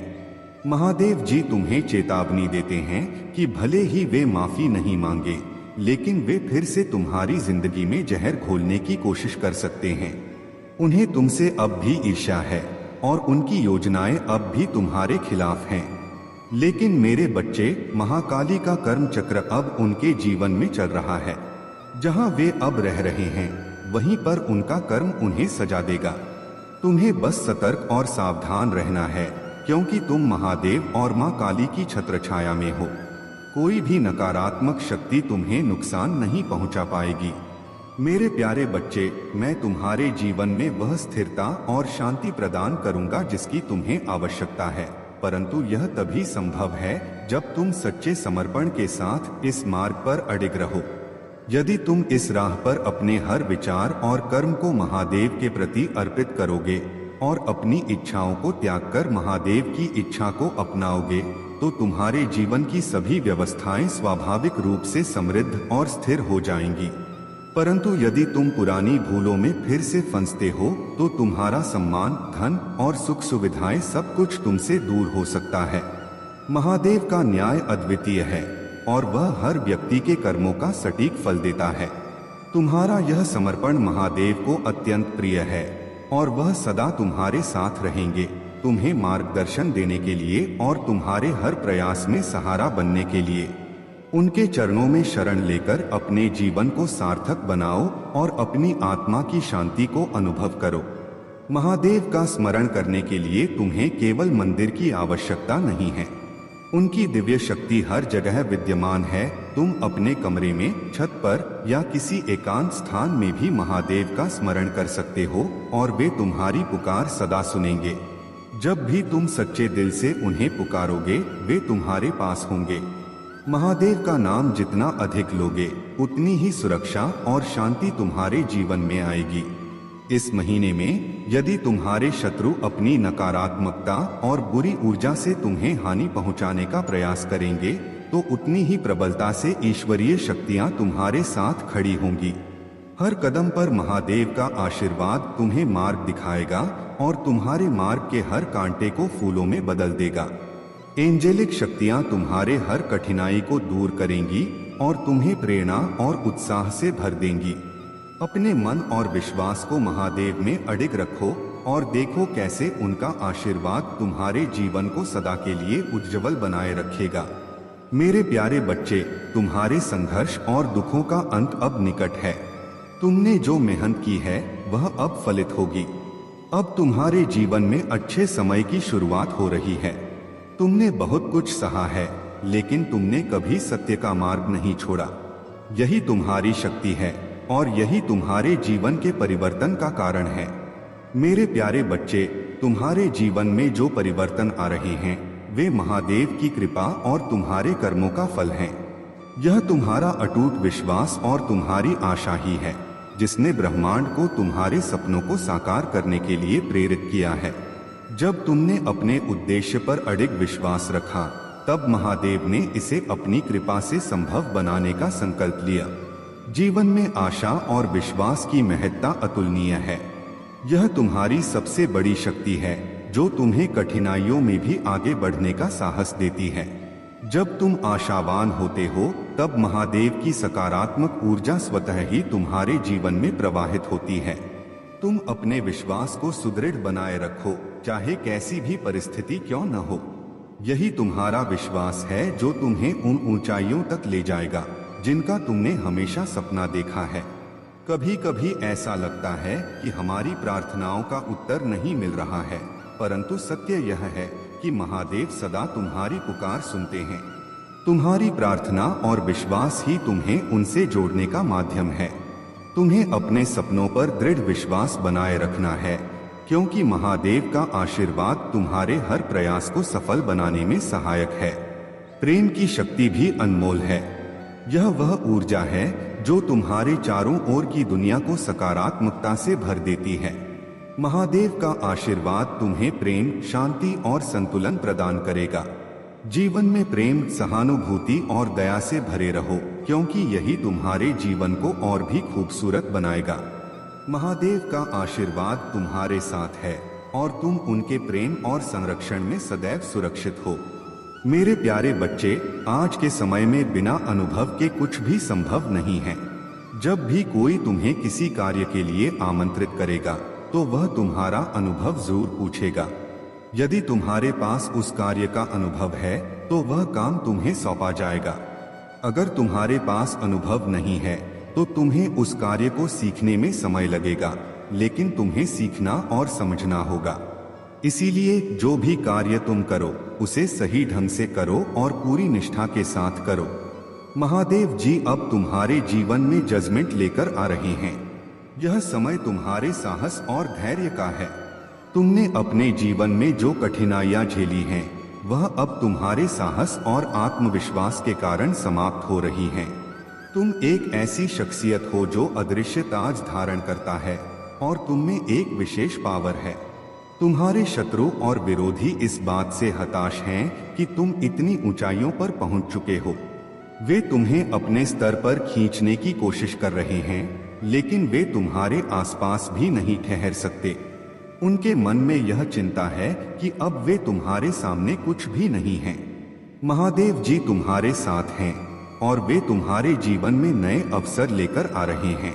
महादेव जी तुम्हें चेतावनी देते हैं कि भले ही वे माफी नहीं मांगे, लेकिन वे फिर से तुम्हारी जिंदगी में जहर घोलने की कोशिश कर सकते हैं। उन्हें तुमसे अब भी ईर्ष्या है और उनकी योजनाएं अब भी तुम्हारे खिलाफ हैं। लेकिन मेरे बच्चे, महाकाली का कर्म चक्र अब उनके जीवन में चल रहा है। जहां वे अब रह रहे हैं, वहीं पर उनका कर्म उन्हें सजा देगा। तुम्हें बस सतर्क और सावधान रहना है, क्योंकि तुम महादेव और मां काली की छत्रछाया में हो। कोई भी नकारात्मक शक्ति तुम्हें नुकसान नहीं पहुंचा पाएगी। मेरे प्यारे बच्चे, मैं तुम्हारे जीवन में वह स्थिरता और शांति प्रदान करूंगा जिसकी तुम्हें आवश्यकता है, परंतु यह तभी संभव है जब तुम सच्चे समर्पण के साथ इस मार्ग पर अडिग रहो। यदि तुम इस राह पर अपने हर विचार और कर्म को महादेव के प्रति अर्पित करोगे और अपनी इच्छाओं को त्याग कर महादेव की इच्छा को अपनाओगे, तो तुम्हारे जीवन की सभी व्यवस्थाएं स्वाभाविक रूप से समृद्ध और स्थिर हो जाएंगी। परंतु यदि तुम पुरानी भूलों में फिर से फंसते हो, तो तुम्हारा सम्मान, धन और सुख सुविधाएं सब कुछ तुमसे दूर हो सकता है। महादेव का न्याय अद्वितीय है और वह हर व्यक्ति के कर्मों का सटीक फल देता है। तुम्हारा यह समर्पण महादेव को अत्यंत प्रिय है और वह सदा तुम्हारे साथ रहेंगे, तुम्हें मार्गदर्शन देने के लिए और तुम्हारे हर प्रयास में सहारा बनने के लिए। उनके चरणों में शरण लेकर अपने जीवन को सार्थक बनाओ और अपनी आत्मा की शांति को अनुभव करो। महादेव का स्मरण करने के लिए तुम्हें केवल मंदिर की आवश्यकता नहीं है, उनकी दिव्य शक्ति हर जगह विद्यमान है। तुम अपने कमरे में, छत पर या किसी एकांत स्थान में भी महादेव का स्मरण कर सकते हो और वे तुम्हारी पुकार सदा सुनेंगे। जब भी तुम सच्चे दिल से उन्हें पुकारोगे, वे तुम्हारे पास होंगे। महादेव का नाम जितना अधिक लोगे, उतनी ही सुरक्षा और शांति तुम्हारे जीवन में आएगी। इस महीने में यदि तुम्हारे शत्रु अपनी नकारात्मकता और बुरी ऊर्जा से तुम्हें हानि पहुंचाने का प्रयास करेंगे, तो उतनी ही प्रबलता से ईश्वरीय शक्तियां तुम्हारे साथ खड़ी होंगी। हर कदम पर महादेव का आशीर्वाद तुम्हें मार्ग दिखाएगा और तुम्हारे मार्ग के हर कांटे को फूलों में बदल देगा। एंजेलिक शक्तियां तुम्हारे हर कठिनाई को दूर करेंगी और तुम्हें प्रेरणा और उत्साह से भर देंगी। अपने मन और विश्वास को महादेव में अडिग रखो और देखो कैसे उनका आशीर्वाद तुम्हारे जीवन को सदा के लिए उज्जवल बनाए रखेगा। मेरे प्यारे बच्चे, तुम्हारे संघर्ष और दुखों का अंत अब निकट है। तुमने जो मेहनत की है वह अब फलित होगी। अब तुम्हारे जीवन में अच्छे समय की शुरुआत हो रही है। तुमने बहुत कुछ सहा है, लेकिन तुमने कभी सत्य का मार्ग नहीं छोड़ा। यही तुम्हारी शक्ति है और यही तुम्हारे जीवन के परिवर्तन का कारण है। मेरे प्यारे बच्चे, तुम्हारे जीवन में जो परिवर्तन आ रहे हैं, वे महादेव की कृपा और तुम्हारे कर्मों का फल हैं। यह तुम्हारा अटूट विश्वास और तुम्हारी आशा ही है, जिसने ब्रह्मांड को तुम्हारे सपनों को साकार करने के लिए प्रेरित किया है। जब तुमने अपने उद्देश्य पर अडिग विश्वास रखा, तब महादेव ने इसे अपनी कृपा से संभव बनाने का संकल्प लिया। जीवन में आशा और विश्वास की महत्ता अतुलनीय है। यह तुम्हारी सबसे बड़ी शक्ति है जो तुम्हें कठिनाइयों में भी आगे बढ़ने का साहस देती है। जब तुम आशावान होते हो तब महादेव की सकारात्मक ऊर्जा स्वतः ही तुम्हारे जीवन में प्रवाहित होती है। तुम अपने विश्वास को सुदृढ़ बनाए रखो, चाहे कैसी भी परिस्थिति क्यों न हो। यही तुम्हारा विश्वास है जो तुम्हें उन ऊंचाइयों तक ले जाएगा जिनका तुमने हमेशा सपना देखा है। कभी कभी ऐसा लगता है कि हमारी प्रार्थनाओं का उत्तर नहीं मिल रहा है, परंतु सत्य यह है कि महादेव सदा तुम्हारी पुकार सुनते हैं। तुम्हारी प्रार्थना और विश्वास ही तुम्हें उनसे जोड़ने का माध्यम है। तुम्हें अपने सपनों पर दृढ़ विश्वास बनाए रखना है, क्योंकि महादेव का आशीर्वाद तुम्हारे हर प्रयास को सफल बनाने में सहायक है। प्रेम की शक्ति भी अनमोल है। यह वह ऊर्जा है जो तुम्हारे चारों ओर की दुनिया को सकारात्मकता से भर देती है। महादेव का आशीर्वाद तुम्हें प्रेम, शांति और संतुलन प्रदान करेगा। जीवन में प्रेम, सहानुभूति और दया से भरे रहो, क्योंकि यही तुम्हारे जीवन को और भी खूबसूरत बनाएगा। महादेव का आशीर्वाद तुम्हारे साथ है और तुम उनके प्रेम और संरक्षण में सदैव सुरक्षित हो। मेरे प्यारे बच्चे, आज के समय में बिना अनुभव के कुछ भी संभव नहीं है। जब भी कोई तुम्हें किसी कार्य के लिए आमंत्रित करेगा तो वह तुम्हारा अनुभव जरूर पूछेगा। यदि तुम्हारे पास उस कार्य का अनुभव है तो वह काम तुम्हें सौंपा जाएगा। अगर तुम्हारे पास अनुभव नहीं है तो तुम्हें उस कार्य को सीखने में समय लगेगा, लेकिन तुम्हें सीखना और समझना होगा। इसीलिए जो भी कार्य तुम करो उसे सही ढंग से करो और पूरी निष्ठा के साथ करो। महादेव जी अब तुम्हारे जीवन में जजमेंट लेकर आ रहे हैं। यह समय तुम्हारे साहस और धैर्य का है। तुमने अपने जीवन में जो कठिनाइयां झेली हैं, वह अब तुम्हारे साहस और आत्मविश्वास के कारण समाप्त हो रही हैं। तुम एक ऐसी शख्सियत हो जो अदृश्य ताज धारण करता है और तुम में एक विशेष पावर है। तुम्हारे शत्रु और विरोधी इस बात से हताश हैं कि तुम इतनी ऊंचाइयों पर पहुंच चुके हो। वे तुम्हें अपने स्तर पर खींचने की कोशिश कर रहे हैं, लेकिन वे तुम्हारे आसपास भी नहीं ठहर सकते। उनके मन में यह चिंता है कि अब वे तुम्हारे सामने कुछ भी नहीं हैं। महादेव जी तुम्हारे साथ हैं और वे तुम्हारे जीवन में नए अवसर लेकर आ रहे हैं।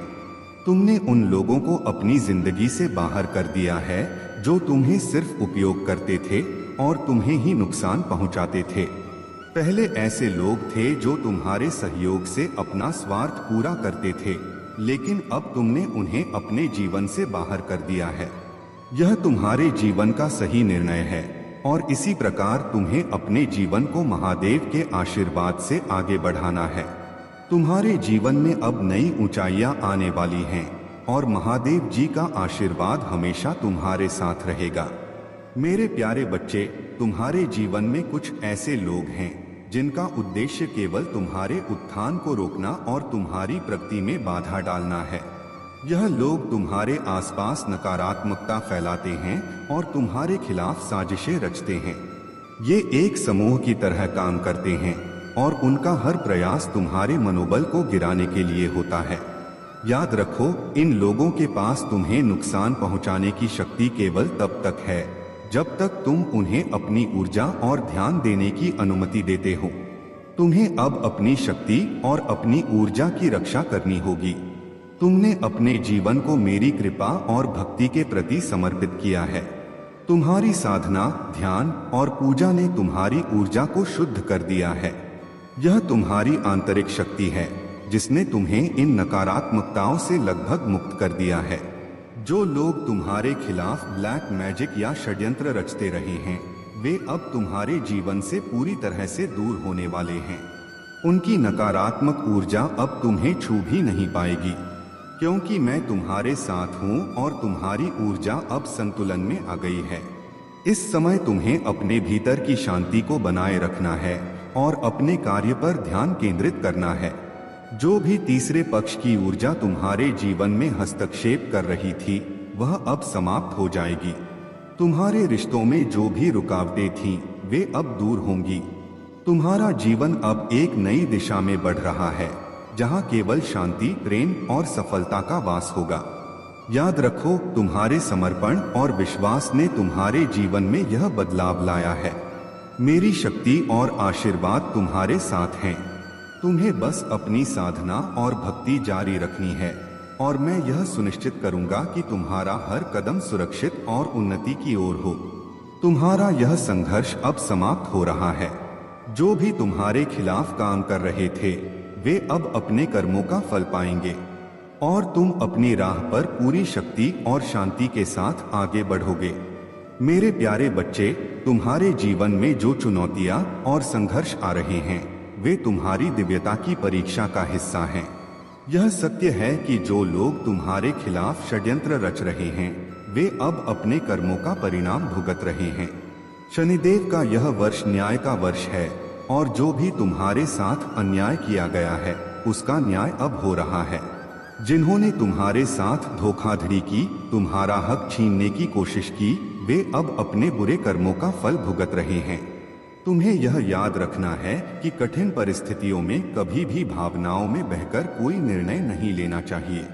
तुमने उन लोगों को अपनी जिंदगी से बाहर कर दिया है जो तुम्हें सिर्फ उपयोग करते थे और तुम्हें ही नुकसान पहुंचाते थे। पहले ऐसे लोग थे जो तुम्हारे सहयोग से अपना स्वार्थ पूरा करते थे, लेकिन अब तुमने उन्हें अपने जीवन से बाहर कर दिया है। यह तुम्हारे जीवन का सही निर्णय है और इसी प्रकार तुम्हें अपने जीवन को महादेव के आशीर्वाद से आगे बढ़ाना है। तुम्हारे जीवन में अब नई ऊंचाइयां आने वाली हैं और महादेव जी का आशीर्वाद हमेशा तुम्हारे साथ रहेगा। मेरे प्यारे बच्चे, तुम्हारे जीवन में कुछ ऐसे लोग हैं जिनका उद्देश्य केवल तुम्हारे उत्थान को रोकना और तुम्हारी प्रगति में बाधा डालना है। यह लोग तुम्हारे आसपास नकारात्मकता फैलाते हैं और तुम्हारे खिलाफ साजिशें रचते हैं। ये एक समूह की तरह काम करते हैं और उनका हर प्रयास तुम्हारे मनोबल को गिराने के लिए होता है। याद रखो, इन लोगों के पास तुम्हें नुकसान पहुंचाने की शक्ति केवल तब तक है जब तक तुम उन्हें अपनी ऊर्जा और ध्यान देने की अनुमति देते हो। तुम्हें अब अपनी शक्ति और अपनी ऊर्जा की रक्षा करनी होगी। तुमने अपने जीवन को मेरी कृपा और भक्ति के प्रति समर्पित किया है। तुम्हारी साधना, ध्यान और पूजा ने तुम्हारी ऊर्जा को शुद्ध कर दिया है। यह तुम्हारी आंतरिक शक्ति है जिसने तुम्हें इन नकारात्मकताओं से लगभग मुक्त कर दिया है। जो लोग तुम्हारे खिलाफ ब्लैक मैजिक या षड्यंत्र रचते रहे हैं, वे अब तुम्हारे जीवन से पूरी तरह से दूर होने वाले हैं। उनकी नकारात्मक ऊर्जा अब तुम्हें छू भी नहीं पाएगी, क्योंकि मैं तुम्हारे साथ हूँ और तुम्हारी ऊर्जा अब संतुलन में आ गई है। इस समय तुम्हें अपने भीतर की शांति को बनाए रखना है और अपने कार्य पर ध्यान केंद्रित करना है। जो भी तीसरे पक्ष की ऊर्जा तुम्हारे जीवन में हस्तक्षेप कर रही थी, वह अब समाप्त हो जाएगी। तुम्हारे रिश्तों में जो भी रुकावटें थीं, वे अब दूर होंगी। तुम्हारा जीवन अब एक नई दिशा में बढ़ रहा है, जहां केवल शांति, प्रेम और सफलता का वास होगा। याद रखो, तुम्हारे समर्पण और विश्वास ने तुम्हारे जीवन में यह बदलाव लाया है। मेरी शक्ति और आशीर्वाद तुम्हारे साथ हैं। तुम्हें बस अपनी साधना और भक्ति जारी रखनी है, और मैं यह सुनिश्चित करूंगा कि तुम्हारा हर कदम सुरक्षित और उन्नति की ओर हो। तुम्हारा यह संघर्ष अब समाप्त हो रहा है। जो भी तुम्हारे खिलाफ काम कर रहे थे, वे अब अपने कर्मों का फल पाएंगे, और तुम अपनी राह पर पूरी शक्ति और शांति के साथ आगे बढ़ोगे। मेरे प्यारे बच्चे, तुम्हारे जीवन में जो चुनौतियां और संघर्ष आ रहे हैं, वे तुम्हारी दिव्यता की परीक्षा का हिस्सा हैं। यह सत्य है कि जो लोग तुम्हारे खिलाफ षड्यंत्र रच रहे हैं, वे अब अपने कर्मों का परिणाम भुगत रहे हैं। शनिदेव का यह वर्ष न्याय का वर्ष है, और जो भी तुम्हारे साथ अन्याय किया गया है, उसका न्याय अब हो रहा है। जिन्होंने तुम्हारे साथ धोखाधड़ी की, तुम्हारा हक छीनने की कोशिश की, वे अब अपने बुरे कर्मों का फल भुगत रहे हैं। तुम्हें यह याद रखना है कि कठिन परिस्थितियों में कभी भी भावनाओं में बहकर कोई निर्णय नहीं लेना चाहिए।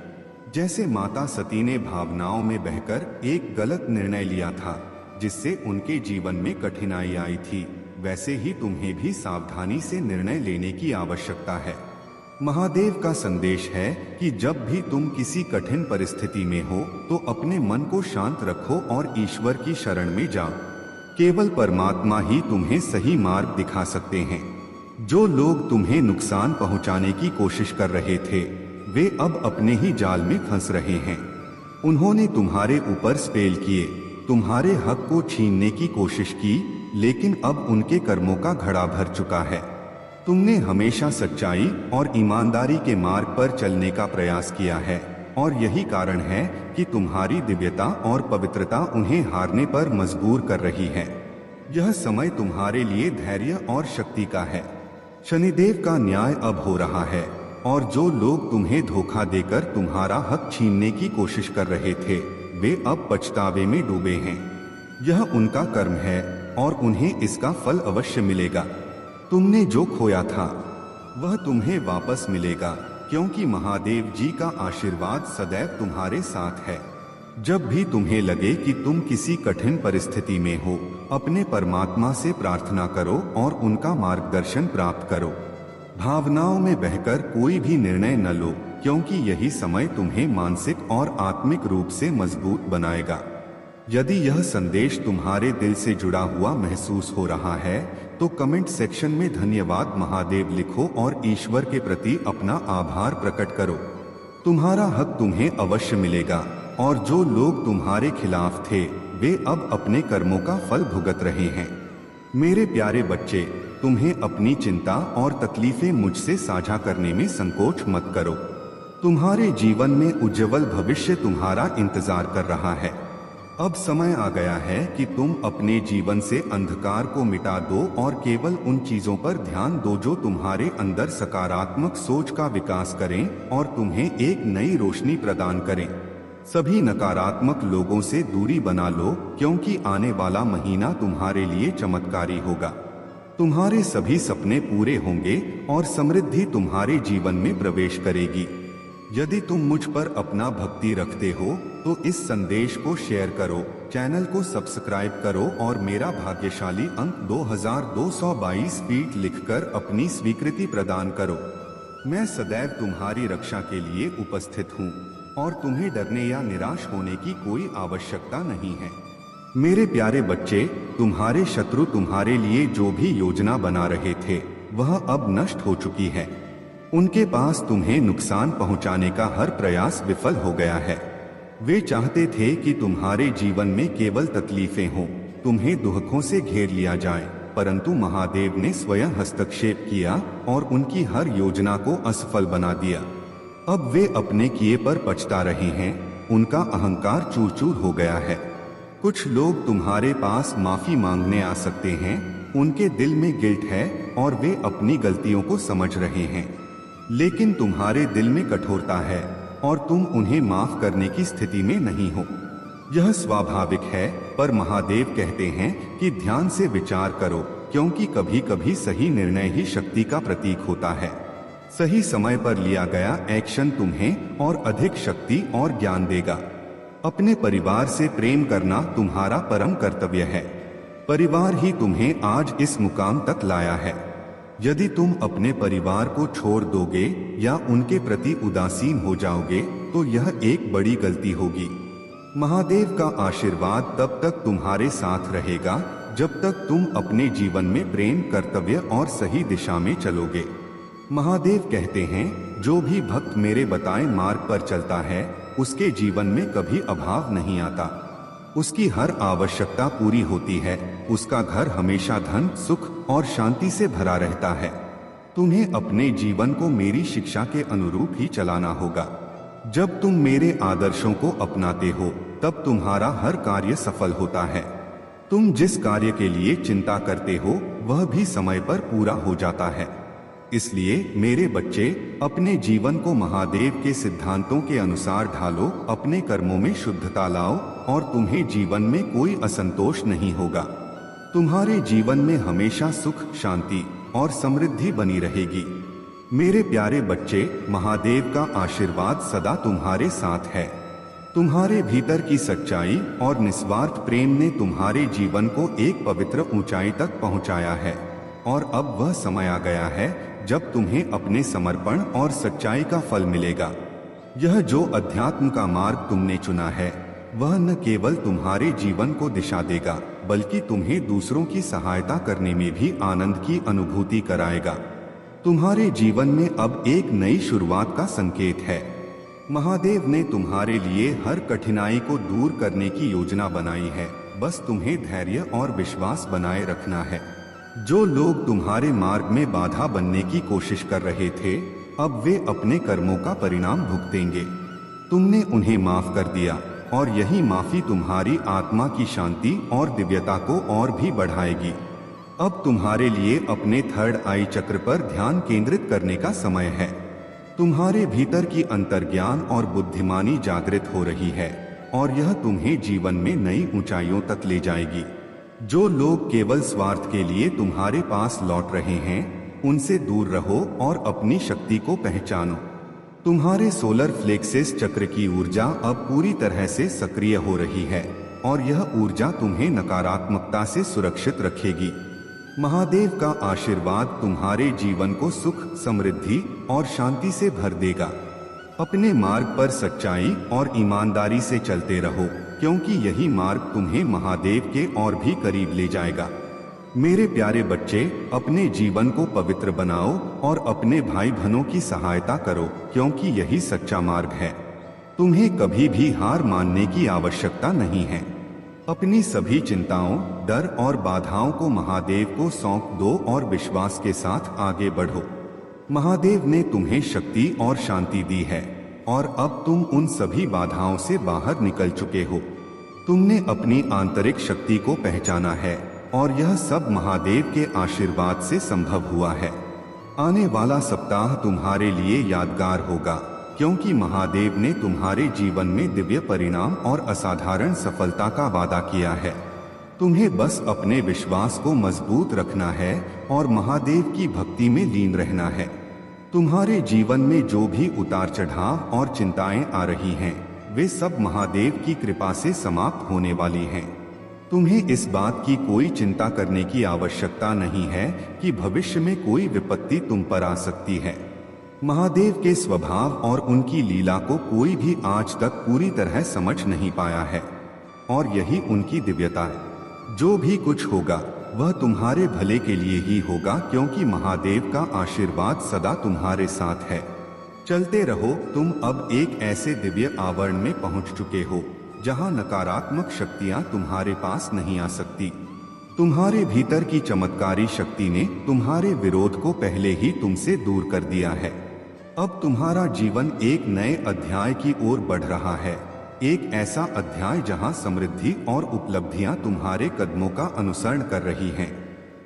जैसे माता सती ने भावनाओं में बहकर एक गलत निर्णय लिया था, जिससे उनके जीवन में कठिनाई आई थी, वैसे ही तुम्हें भी सावधानी से निर्णय लेने की आवश्यकता है। महादेव का संदेश है कि जब भी तुम किसी कठिन परिस्थिति में हो, तो अपने मन को शांत रखो और ईश्वर की शरण में जाओ। केवल परमात्मा ही तुम्हें सही मार्ग दिखा सकते हैं। जो लोग तुम्हें नुकसान पहुंचाने की कोशिश कर रहे थे, वे अब अपने ही जाल में फंस रहे हैं। उन्होंने तुम्हारे ऊपर स्पेल किए, तुम्हारे हक को छीनने की कोशिश की, लेकिन अब उनके कर्मों का घड़ा भर चुका है। तुमने हमेशा सच्चाई और ईमानदारी के मार्ग पर चलने का प्रयास किया है, और यही कारण है कि तुम्हारी दिव्यता और पवित्रता उन्हें हारने पर मजबूर कर रही है। यह समय तुम्हारे लिए धैर्य और शक्ति का है। शनिदेव का न्याय अब हो रहा है, और जो लोग तुम्हें धोखा देकर तुम्हारा हक छीनने की कोशिश कर रहे थे, वे अब पछतावे में डूबे हैं। यह उनका कर्म है, और उन्हें इसका फल अवश्य मिलेगा। तुमने जो खोया था, वह तुम्हें वापस मिलेगा, क्योंकि महादेव जी का आशीर्वाद सदैव तुम्हारे साथ है। जब भी तुम्हें लगे कि तुम किसी कठिन परिस्थिति में हो, अपने परमात्मा से प्रार्थना करो और उनका मार्गदर्शन प्राप्त करो। भावनाओं में बहकर कोई भी निर्णय न लो, क्योंकि यही समय तुम्हें मानसिक और आत्मिक रूप से मजबूत बनाएगा। यदि यह संदेश तुम्हारे दिल से जुड़ा हुआ महसूस हो रहा है, तो कमेंट सेक्शन में धन्यवाद महादेव लिखो और ईश्वर के प्रति अपना आभार प्रकट करो। तुम्हारा हक तुम्हें अवश्य मिलेगा, और जो लोग तुम्हारे खिलाफ थे, वे अब अपने कर्मों का फल भुगत रहे हैं। मेरे प्यारे बच्चे, तुम्हें अपनी चिंता और तकलीफें मुझसे साझा करने में संकोच मत करो। तुम्हारे जीवन में उज्जवल भविष्य तुम्हारा इंतजार कर रहा है। अब समय आ गया है कि तुम अपने जीवन से अंधकार को मिटा दो और केवल उन चीजों पर ध्यान दो जो तुम्हारे अंदर सकारात्मक सोच का विकास करें और तुम्हें एक नई रोशनी प्रदान करें। सभी नकारात्मक लोगों से दूरी बना लो, क्योंकि आने वाला महीना तुम्हारे लिए चमत्कारी होगा। तुम्हारे सभी सपने पूरे होंगे और समृद्धि तुम्हारे जीवन में प्रवेश करेगी। यदि तुम मुझ पर अपना भक्ति रखते हो, तो इस संदेश को शेयर करो, चैनल को सब्सक्राइब करो और मेरा भाग्यशाली अंक 2222 फीट लिखकर अपनी स्वीकृति प्रदान करो। मैं सदैव तुम्हारी रक्षा के लिए उपस्थित हूँ, और तुम्हें डरने या निराश होने की कोई आवश्यकता नहीं है। मेरे प्यारे बच्चे, तुम्हारे शत्रु तुम्हारे लिए जो भी योजना बना रहे थे, वह अब नष्ट हो चुकी है। उनके पास तुम्हें नुकसान पहुंचाने का हर प्रयास विफल हो गया है। वे चाहते थे कि तुम्हारे जीवन में केवल तकलीफें हों, तुम्हें दुखों से घेर लिया जाए, परंतु महादेव ने स्वयं हस्तक्षेप किया और उनकी हर योजना को असफल बना दिया। अब वे अपने किए पर पछता रहे हैं। उनका अहंकार चूर चूर हो गया है। कुछ लोग तुम्हारे पास माफी मांगने आ सकते हैं। उनके दिल में गिल्ट है और वे अपनी गलतियों को समझ रहे हैं, लेकिन तुम्हारे दिल में कठोरता है और तुम उन्हें माफ करने की स्थिति में नहीं हो। यह स्वाभाविक है, पर महादेव कहते हैं कि ध्यान से विचार करो, क्योंकि कभी कभी सही निर्णय ही शक्ति का प्रतीक होता है। सही समय पर लिया गया एक्शन तुम्हें और अधिक शक्ति और ज्ञान देगा। अपने परिवार से प्रेम करना तुम्हारा परम कर्तव्य है। परिवार ही तुम्हें आज इस मुकाम तक लाया है। यदि तुम अपने परिवार को छोड़ दोगे या उनके प्रति उदासीन हो जाओगे तो यह एक बड़ी गलती होगी। महादेव का आशीर्वाद तब तक तुम्हारे साथ रहेगा जब तक तुम अपने जीवन में प्रेम, कर्तव्य और सही दिशा में चलोगे। महादेव कहते हैं, जो भी भक्त मेरे बताए मार्ग पर चलता है उसके जीवन में कभी अभाव नहीं आता। उसकी हर आवश्यकता पूरी होती है। उसका घर हमेशा धन, सुख और शांति से भरा रहता है। तुम्हें अपने जीवन को मेरी शिक्षा के अनुरूप ही चलाना होगा। जब तुम मेरे आदर्शों को अपनाते हो तब तुम्हारा हर कार्य सफल होता है। तुम जिस कार्य के लिए चिंता करते हो वह भी समय पर पूरा हो जाता है। इसलिए मेरे बच्चे, अपने जीवन को महादेव के सिद्धांतों के अनुसार ढालो, अपने कर्मों में शुद्धता लाओ और तुम्हें जीवन में कोई असंतोष नहीं होगा। तुम्हारे जीवन में हमेशा सुख, शांति और समृद्धि बनी रहेगी। मेरे प्यारे बच्चे, महादेव का आशीर्वाद सदा तुम्हारे साथ है। तुम्हारे भीतर की सच्चाई और निस्वार्थ प्रेम ने तुम्हारे जीवन को एक पवित्र ऊंचाई तक पहुंचाया है और अब वह समय आ गया है जब तुम्हें अपने समर्पण और सच्चाई का फल मिलेगा। यह जो अध्यात्म का मार्ग तुमने चुना है वह न केवल तुम्हारे जीवन को दिशा देगा बल्कि तुम्हें दूसरों की सहायता करने में भी आनंद की अनुभूति कराएगा। तुम्हारे जीवन में अब एक नई शुरुआत का संकेत है। महादेव ने तुम्हारे लिए हर कठिनाई को दूर करने की योजना बनाई है। बस तुम्हें धैर्य और विश्वास बनाए रखना है। जो लोग तुम्हारे मार्ग में बाधा बनने की कोशिश कर रहे थे, अब वे अपने कर्मों का परिणाम भुगतेंगे। तुमने उन्हें माफ कर दिया और यही माफी तुम्हारी आत्मा की शांति और दिव्यता को और भी बढ़ाएगी। अब तुम्हारे लिए अपने थर्ड आई चक्र पर ध्यान केंद्रित करने का समय है। तुम्हारे भीतर की अंतर्ज्ञान और बुद्धिमानी जागृत हो रही है और यह तुम्हें जीवन में नई ऊंचाइयों तक ले जाएगी। जो लोग केवल स्वार्थ के लिए तुम्हारे पास लौट रहे हैं, उनसे दूर रहो और अपनी शक्ति को पहचानो। तुम्हारे सोलर फ्लेक्सिस चक्र की ऊर्जा अब पूरी तरह से सक्रिय हो रही है और यह ऊर्जा तुम्हें नकारात्मकता से सुरक्षित रखेगी। महादेव का आशीर्वाद तुम्हारे जीवन को सुख, समृद्धि और शांति से भर देगा। अपने मार्ग पर सच्चाई और ईमानदारी से चलते रहो, क्योंकि यही मार्ग तुम्हें महादेव के और भी करीब ले जाएगा। मेरे प्यारे बच्चे, अपने जीवन को पवित्र बनाओ और अपने भाई बहनों की सहायता करो, क्योंकि यही सच्चा मार्ग है। तुम्हें कभी भी हार मानने की आवश्यकता नहीं है। अपनी सभी चिंताओं, डर और बाधाओं को महादेव को सौंप दो और विश्वास के साथ आगे बढ़ो। महादेव ने तुम्हें शक्ति और शांति दी है और अब तुम उन सभी बाधाओं से बाहर निकल चुके हो। तुमने अपनी आंतरिक शक्ति को पहचाना है और यह सब महादेव के आशीर्वाद से संभव हुआ है। आने वाला सप्ताह तुम्हारे लिए यादगार होगा, क्योंकि महादेव ने तुम्हारे जीवन में दिव्य परिणाम और असाधारण सफलता का वादा किया है। तुम्हें बस अपने विश्वास को मजबूत रखना है और महादेव की भक्ति में लीन रहना है। तुम्हारे जीवन में जो भी उतार चढ़ाव और चिंताएं आ रही हैं, वे सब महादेव की कृपा से समाप्त होने वाली हैं। तुम्हें इस बात की कोई चिंता करने की आवश्यकता नहीं है कि भविष्य में कोई विपत्ति तुम पर आ सकती है। महादेव के स्वभाव और उनकी लीला को कोई भी आज तक पूरी तरह समझ नहीं पाया है और यही उनकी दिव्यता है। जो भी कुछ होगा वह तुम्हारे भले के लिए ही होगा, क्योंकि महादेव का आशीर्वाद सदा तुम्हारे साथ है। चलते रहो, तुम अब एक ऐसे दिव्य आवरण में पहुंच चुके हो जहां नकारात्मक शक्तियां तुम्हारे पास नहीं आ सकती। तुम्हारे भीतर की चमत्कारी शक्ति ने तुम्हारे विरोध को पहले ही तुमसे दूर कर दिया है। अब तुम्हारा जीवन एक नए अध्याय की ओर बढ़ रहा है, एक ऐसा अध्याय जहां समृद्धि और उपलब्धियां तुम्हारे कदमों का अनुसरण कर रही हैं।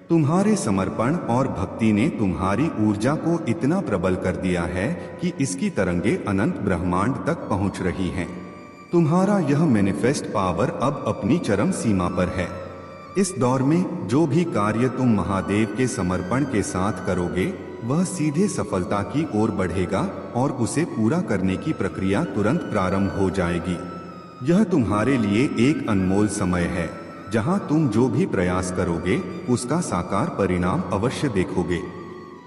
तुम्हारे समर्पण और भक्ति ने तुम्हारी ऊर्जा को इतना प्रबल कर दिया है कि इसकी तरंगे अनंत ब्रह्मांड तक पहुंच रही हैं। तुम्हारा यह मैनिफेस्ट पावर अब अपनी चरम सीमा पर है। इस दौर में जो भी कार्य तुम महादेव के समर्पण के साथ करोगे वह सीधे सफलता की ओर बढ़ेगा और उसे पूरा करने की प्रक्रिया तुरंत प्रारंभ हो जाएगी। यह तुम्हारे लिए एक अनमोल समय है जहां तुम जो भी प्रयास करोगे उसका साकार परिणाम अवश्य देखोगे।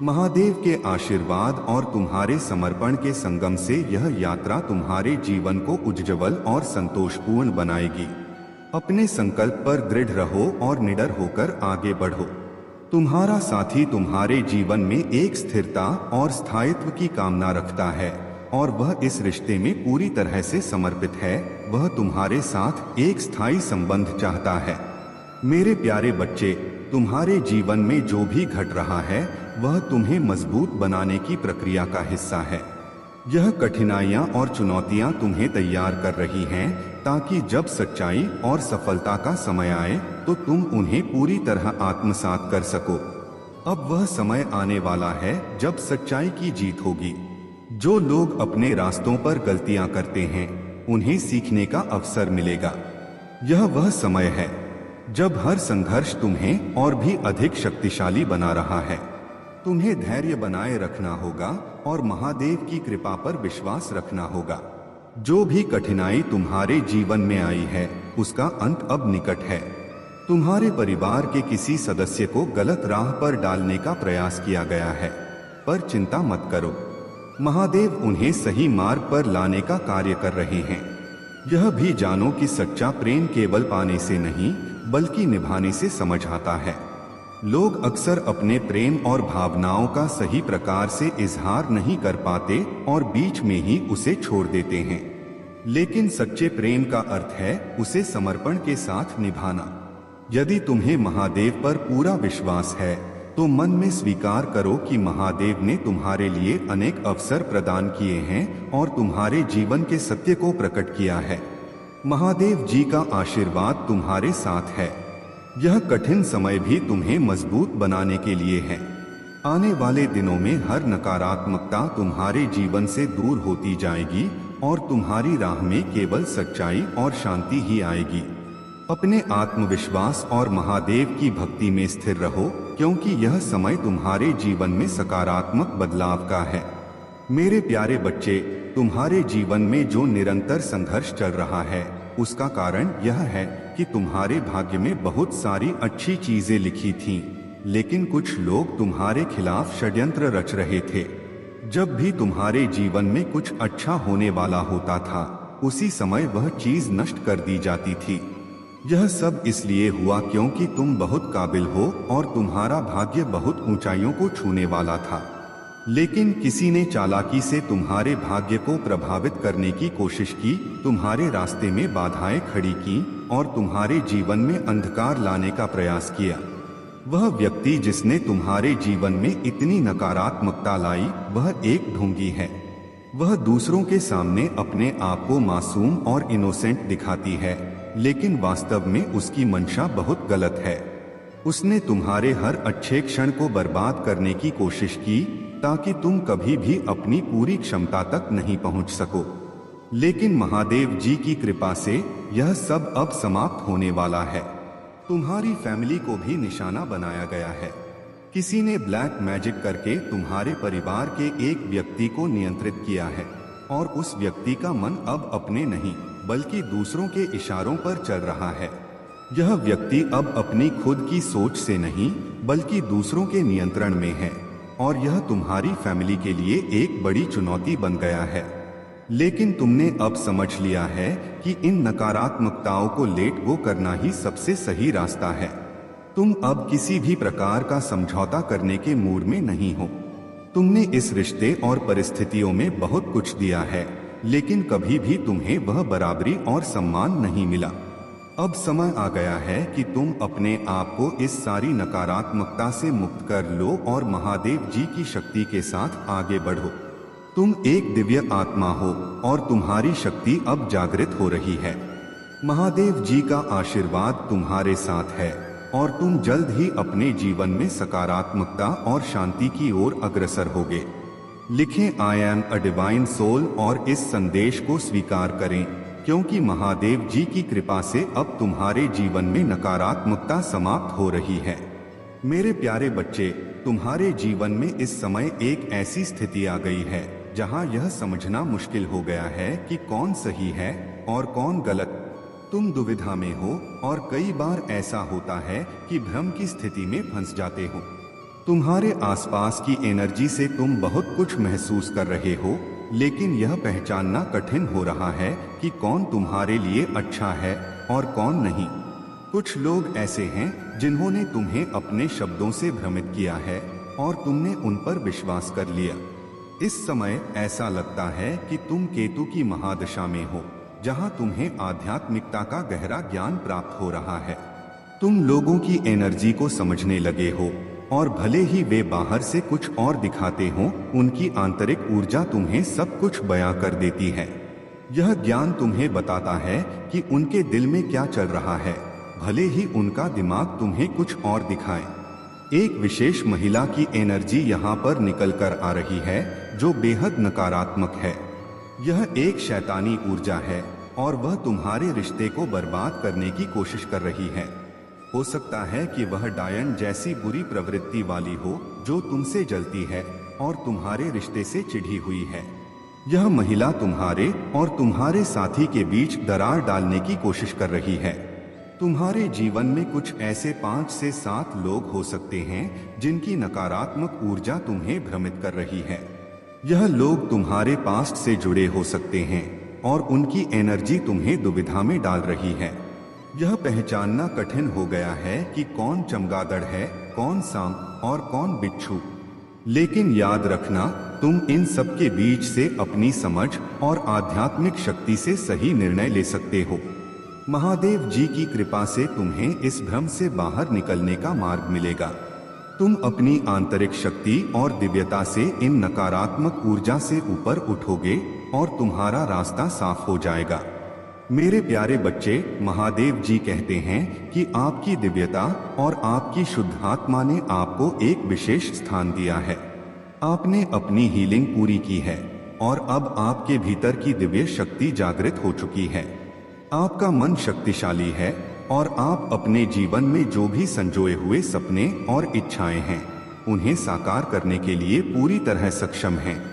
महादेव के आशीर्वाद और तुम्हारे समर्पण के संगम से यह यात्रा तुम्हारे जीवन को उज्ज्वल और संतोषपूर्ण बनाएगी। अपने संकल्प पर दृढ़ रहो और निडर होकर आगे बढ़ो। तुम्हारा साथी तुम्हारे जीवन में एक स्थिरता और स्थायित्व की कामना रखता है और वह इस रिश्ते में पूरी तरह से समर्पित है। वह तुम्हारे साथ एक स्थायी संबंध चाहता है। मेरे प्यारे बच्चे, तुम्हारे जीवन में जो भी घट रहा है वह तुम्हें मजबूत बनाने की प्रक्रिया का हिस्सा है। यह कठिनाइयां और चुनौतियां तुम्हें तैयार कर रही हैं ताकि जब सच्चाई और सफलता का समय आए तो तुम उन्हें पूरी तरह आत्मसात कर सको। अब वह समय आने वाला है जब सच्चाई की जीत होगी। जो लोग अपने रास्तों पर गलतियां करते हैं उन्हें सीखने का अवसर मिलेगा। यह वह समय है जब हर संघर्ष तुम्हें और भी अधिक शक्तिशाली बना रहा है। तुम्हें धैर्य बनाए रखना होगा और महादेव की कृपा पर विश्वास रखना होगा। जो भी कठिनाई तुम्हारे जीवन में आई है उसका अंत अब निकट है। तुम्हारे परिवार के किसी सदस्य को गलत राह पर डालने का प्रयास किया गया है, पर चिंता मत करो, महादेव उन्हें सही मार्ग पर लाने का कार्य कर रहे हैं। यह भी जानो कि सच्चा प्रेम केवल पाने से नहीं बल्कि निभाने से समझ आता है। लोग अक्सर अपने प्रेम और भावनाओं का सही प्रकार से इजहार नहीं कर पाते और बीच में ही उसे छोड़ देते हैं, लेकिन सच्चे प्रेम का अर्थ है उसे समर्पण के साथ निभाना। यदि तुम्हें महादेव पर पूरा विश्वास है तो मन में स्वीकार करो कि महादेव ने तुम्हारे लिए अनेक अवसर प्रदान किए हैं और तुम्हारे जीवन के सत्य को प्रकट किया है। महादेव जी का आशीर्वाद तुम्हारे साथ है। यह कठिन समय भी तुम्हें मजबूत बनाने के लिए है। आने वाले दिनों में हर नकारात्मकता तुम्हारे जीवन से दूर होती जाएगी और तुम्हारी राह में केवल सच्चाई और शांति ही आएगी। अपने आत्मविश्वास और महादेव की भक्ति में स्थिर रहो, क्योंकि यह समय तुम्हारे जीवन में सकारात्मक बदलाव का है। मेरे प्यारे बच्चे, तुम्हारे जीवन में जो निरंतर संघर्ष चल रहा है उसका कारण यह है कि तुम्हारे भाग्य में बहुत सारी अच्छी चीजें लिखी थीं, लेकिन कुछ लोग तुम्हारे खिलाफ षड्यंत्र रच रहे थे। जब भी तुम्हारे जीवन में कुछ अच्छा होने वाला होता था उसी समय वह चीज नष्ट कर दी जाती थी। यह सब इसलिए हुआ क्योंकि तुम बहुत काबिल हो और तुम्हारा भाग्य बहुत ऊंचाइयों को छूने वाला था, लेकिन किसी ने चालाकी से तुम्हारे भाग्य को प्रभावित करने की कोशिश की, तुम्हारे रास्ते में बाधाएं खड़ी की और तुम्हारे जीवन में अंधकार लाने का प्रयास किया। वह व्यक्ति जिसने तुम्हारे जीवन में इतनी नकारात्मकता लाई वह एक ढोंगी है। वह दूसरों के सामने अपने आप को मासूम और इनोसेंट दिखाती है, लेकिन वास्तव में उसकी मंशा बहुत गलत है। उसने तुम्हारे हर अच्छे क्षण को बर्बाद करने की कोशिश की ताकि तुम कभी भी अपनी पूरी क्षमता तक नहीं पहुंच सको। लेकिन महादेव जी की कृपा से यह सब अब समाप्त होने वाला है। तुम्हारी फैमिली को भी निशाना बनाया गया है। किसी ने ब्लैक मैजिक करके तुम्हारे परिवार के एक व्यक्ति को नियंत्रित किया है और उस व्यक्ति का मन अब अपने नहीं बल्कि दूसरों के इशारों पर चल रहा है। यह व्यक्ति अब अपनी खुद की सोच से नहीं बल्कि दूसरों के नियंत्रण में है और यह तुम्हारी फैमिली के लिए एक बड़ी चुनौती बन गया है। लेकिन तुमने अब समझ लिया है कि इन नकारात्मकताओं को लेट गो करना ही सबसे सही रास्ता है। तुम अब किसी भी प्रकार का समझौता करने के मूड में नहीं हो। तुमने इस रिश्ते और परिस्थितियों में बहुत कुछ दिया है, लेकिन कभी भी तुम्हें वह बराबरी और सम्मान नहीं मिला। अब समय आ गया है कि तुम अपने आप को इस सारी नकारात्मकता से मुक्त कर लो और महादेव जी की शक्ति के साथ आगे बढ़ो। तुम एक दिव्य आत्मा हो और तुम्हारी शक्ति अब जागृत हो रही है। महादेव जी का आशीर्वाद तुम्हारे साथ है और तुम जल्द ही अपने जीवन में सकारात्मकता और शांति की ओर अग्रसर होगे। लिखें I am a divine soul और इस संदेश को स्वीकार करें, क्योंकि महादेव जी की कृपा से अब तुम्हारे जीवन में नकारात्मकता समाप्त हो रही है। मेरे प्यारे बच्चे, तुम्हारे जीवन में इस समय एक ऐसी स्थिति आ गई है जहां यह समझना मुश्किल हो गया है कि कौन सही है और कौन गलत। तुम दुविधा में हो और कई बार ऐसा होता है कि भ्रम की स्थिति में फंस जाते हो। तुम्हारे आसपास की एनर्जी से तुम बहुत कुछ महसूस कर रहे हो, लेकिन यह पहचानना कठिन हो रहा है कि कौन तुम्हारे लिए अच्छा है और कौन नहीं। कुछ लोग ऐसे हैं जिन्होंने तुम्हें अपने शब्दों से भ्रमित किया है और तुमने उन पर विश्वास कर लिया। इस समय ऐसा लगता है कि तुम केतु की महादशा में हो, जहां तुम्हें आध्यात्मिकता का गहरा ज्ञान प्राप्त हो रहा है। तुम लोगों की एनर्जी को समझने लगे हो और भले ही वे बाहर से कुछ और दिखाते हों, उनकी आंतरिक ऊर्जा तुम्हें सब कुछ बयां कर देती है। यह ज्ञान तुम्हें बताता है कि उनके दिल में क्या चल रहा है, भले ही उनका दिमाग तुम्हें कुछ और दिखाए। एक विशेष महिला की एनर्जी यहाँ पर निकल कर आ रही है जो बेहद नकारात्मक है। यह एक शैतानी ऊर्जा है और वह तुम्हारे रिश्ते को बर्बाद करने की कोशिश कर रही है। हो सकता है कि वह डायन जैसी बुरी प्रवृत्ति वाली हो जो तुमसे जलती है और तुम्हारे रिश्ते से चिढ़ी हुई है। यह महिला तुम्हारे और तुम्हारे साथी के बीच दरार डालने की कोशिश कर रही है। तुम्हारे जीवन में कुछ ऐसे 5 से 7 लोग हो सकते हैं जिनकी नकारात्मक ऊर्जा तुम्हें भ्रमित कर रही है। यह लोग तुम्हारे पास्ट से जुड़े हो सकते हैं और उनकी एनर्जी तुम्हें दुविधा में डाल रही है। यह पहचानना कठिन हो गया है कि कौन चमगादड़ है, कौन सांप और कौन बिच्छू। लेकिन याद रखना, तुम इन सब के बीच से अपनी समझ और आध्यात्मिक शक्ति से सही निर्णय ले सकते हो। महादेव जी की कृपा से तुम्हें इस भ्रम से बाहर निकलने का मार्ग मिलेगा। तुम अपनी आंतरिक शक्ति और दिव्यता से इन नकारात्मक ऊर्जा से ऊपर उठोगे और तुम्हारा रास्ता साफ हो जाएगा। मेरे प्यारे बच्चे, महादेव जी कहते हैं कि आपकी दिव्यता और आपकी शुद्ध आत्मा ने आपको एक विशेष स्थान दिया है। आपने अपनी हीलिंग पूरी की है और अब आपके भीतर की दिव्य शक्ति जागृत हो चुकी है। आपका मन शक्तिशाली है और आप अपने जीवन में जो भी संजोए हुए सपने और इच्छाएं हैं, उन्हें साकार करने के लिए पूरी तरह सक्षम हैं।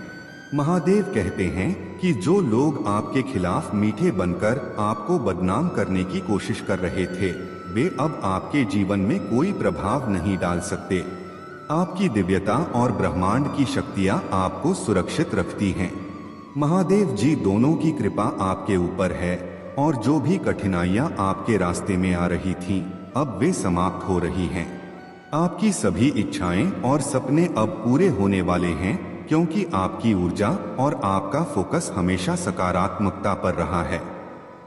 महादेव कहते हैं कि जो लोग आपके खिलाफ मीठे बनकर आपको बदनाम करने की कोशिश कर रहे थे, वे अब आपके जीवन में कोई प्रभाव नहीं डाल सकते। आपकी दिव्यता और ब्रह्मांड की शक्तियां आपको सुरक्षित रखती हैं। महादेव जी दोनों की कृपा आपके ऊपर है और जो भी कठिनाइयां आपके रास्ते में आ रही थीं, अब वे समाप्त हो रही हैं। आपकी सभी इच्छाएं और सपने अब पूरे होने वाले हैं, क्योंकि आपकी ऊर्जा और आपका फोकस हमेशा सकारात्मकता पर रहा है।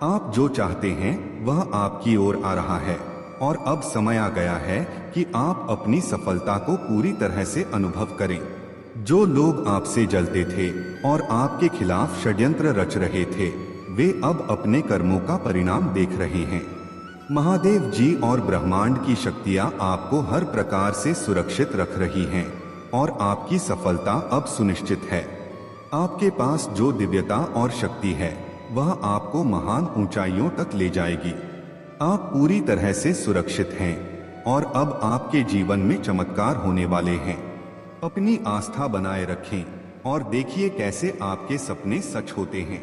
आप जो चाहते हैं वह आपकी ओर आ रहा है और अब समय आ गया है कि आप अपनी सफलता को पूरी तरह से अनुभव करें। जो लोग आपसे जलते थे और आपके खिलाफ षड्यंत्र रच रहे थे, वे अब अपने कर्मों का परिणाम देख रहे हैं। महादेव जी और ब्रह्मांड की शक्तियां आपको हर प्रकार से सुरक्षित रख रही हैं और आपकी सफलता अब सुनिश्चित है। आपके पास जो दिव्यता और शक्ति है, वह आपको महान ऊंचाइयों तक ले जाएगी। आप पूरी तरह से सुरक्षित हैं और अब आपके जीवन में चमत्कार होने वाले हैं। अपनी आस्था बनाए रखें और देखिए कैसे आपके सपने सच होते हैं।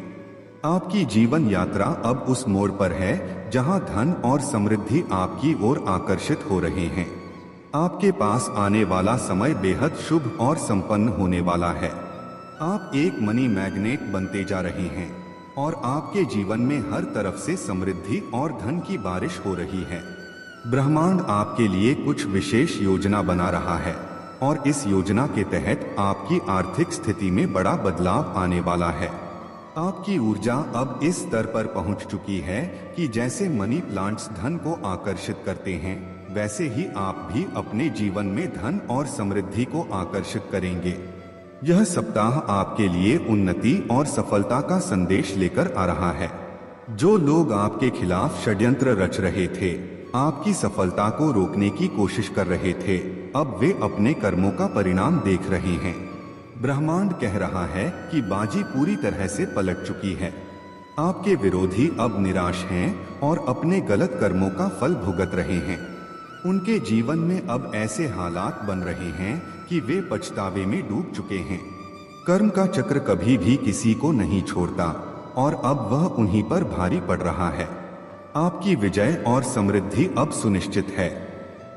आपकी जीवन यात्रा अब उस मोड़ पर है जहां धन और समृद्धि आपकी ओर आकर्षित हो रहे हैं। आपके पास आने वाला समय बेहद शुभ और संपन्न होने वाला है। आप एक मनी मैग्नेट बनते जा रहे हैं और आपके जीवन में हर तरफ से समृद्धि और धन की बारिश हो रही है। ब्रह्मांड आपके लिए कुछ विशेष योजना बना रहा है और इस योजना के तहत आपकी आर्थिक स्थिति में बड़ा बदलाव आने वाला है। आपकी ऊर्जा अब इस स्तर पर पहुंच चुकी है कि जैसे मनी प्लांट्स धन को आकर्षित करते हैं, वैसे ही आप भी अपने जीवन में धन और समृद्धि को आकर्षित करेंगे। यह सप्ताह आपके लिए उन्नति और सफलता का संदेश लेकर आ रहा है। जो लोग आपके खिलाफ षड्यंत्र रच रहे थे, आपकी सफलता को रोकने की कोशिश कर रहे थे, अब वे अपने कर्मों का परिणाम देख रहे हैं। ब्रह्मांड कह रहा है कि बाजी पूरी तरह से पलट चुकी है। आपके विरोधी अब निराश हैं और अपने गलत कर्मों का फल भुगत रहे हैं। उनके जीवन में अब ऐसे हालात बन रहे हैं कि वे पछतावे में डूब चुके हैं। कर्म का चक्र कभी भी किसी को नहीं छोड़ता और अब वह उन्हीं पर भारी पड़ रहा है। आपकी विजय और समृद्धि अब सुनिश्चित है।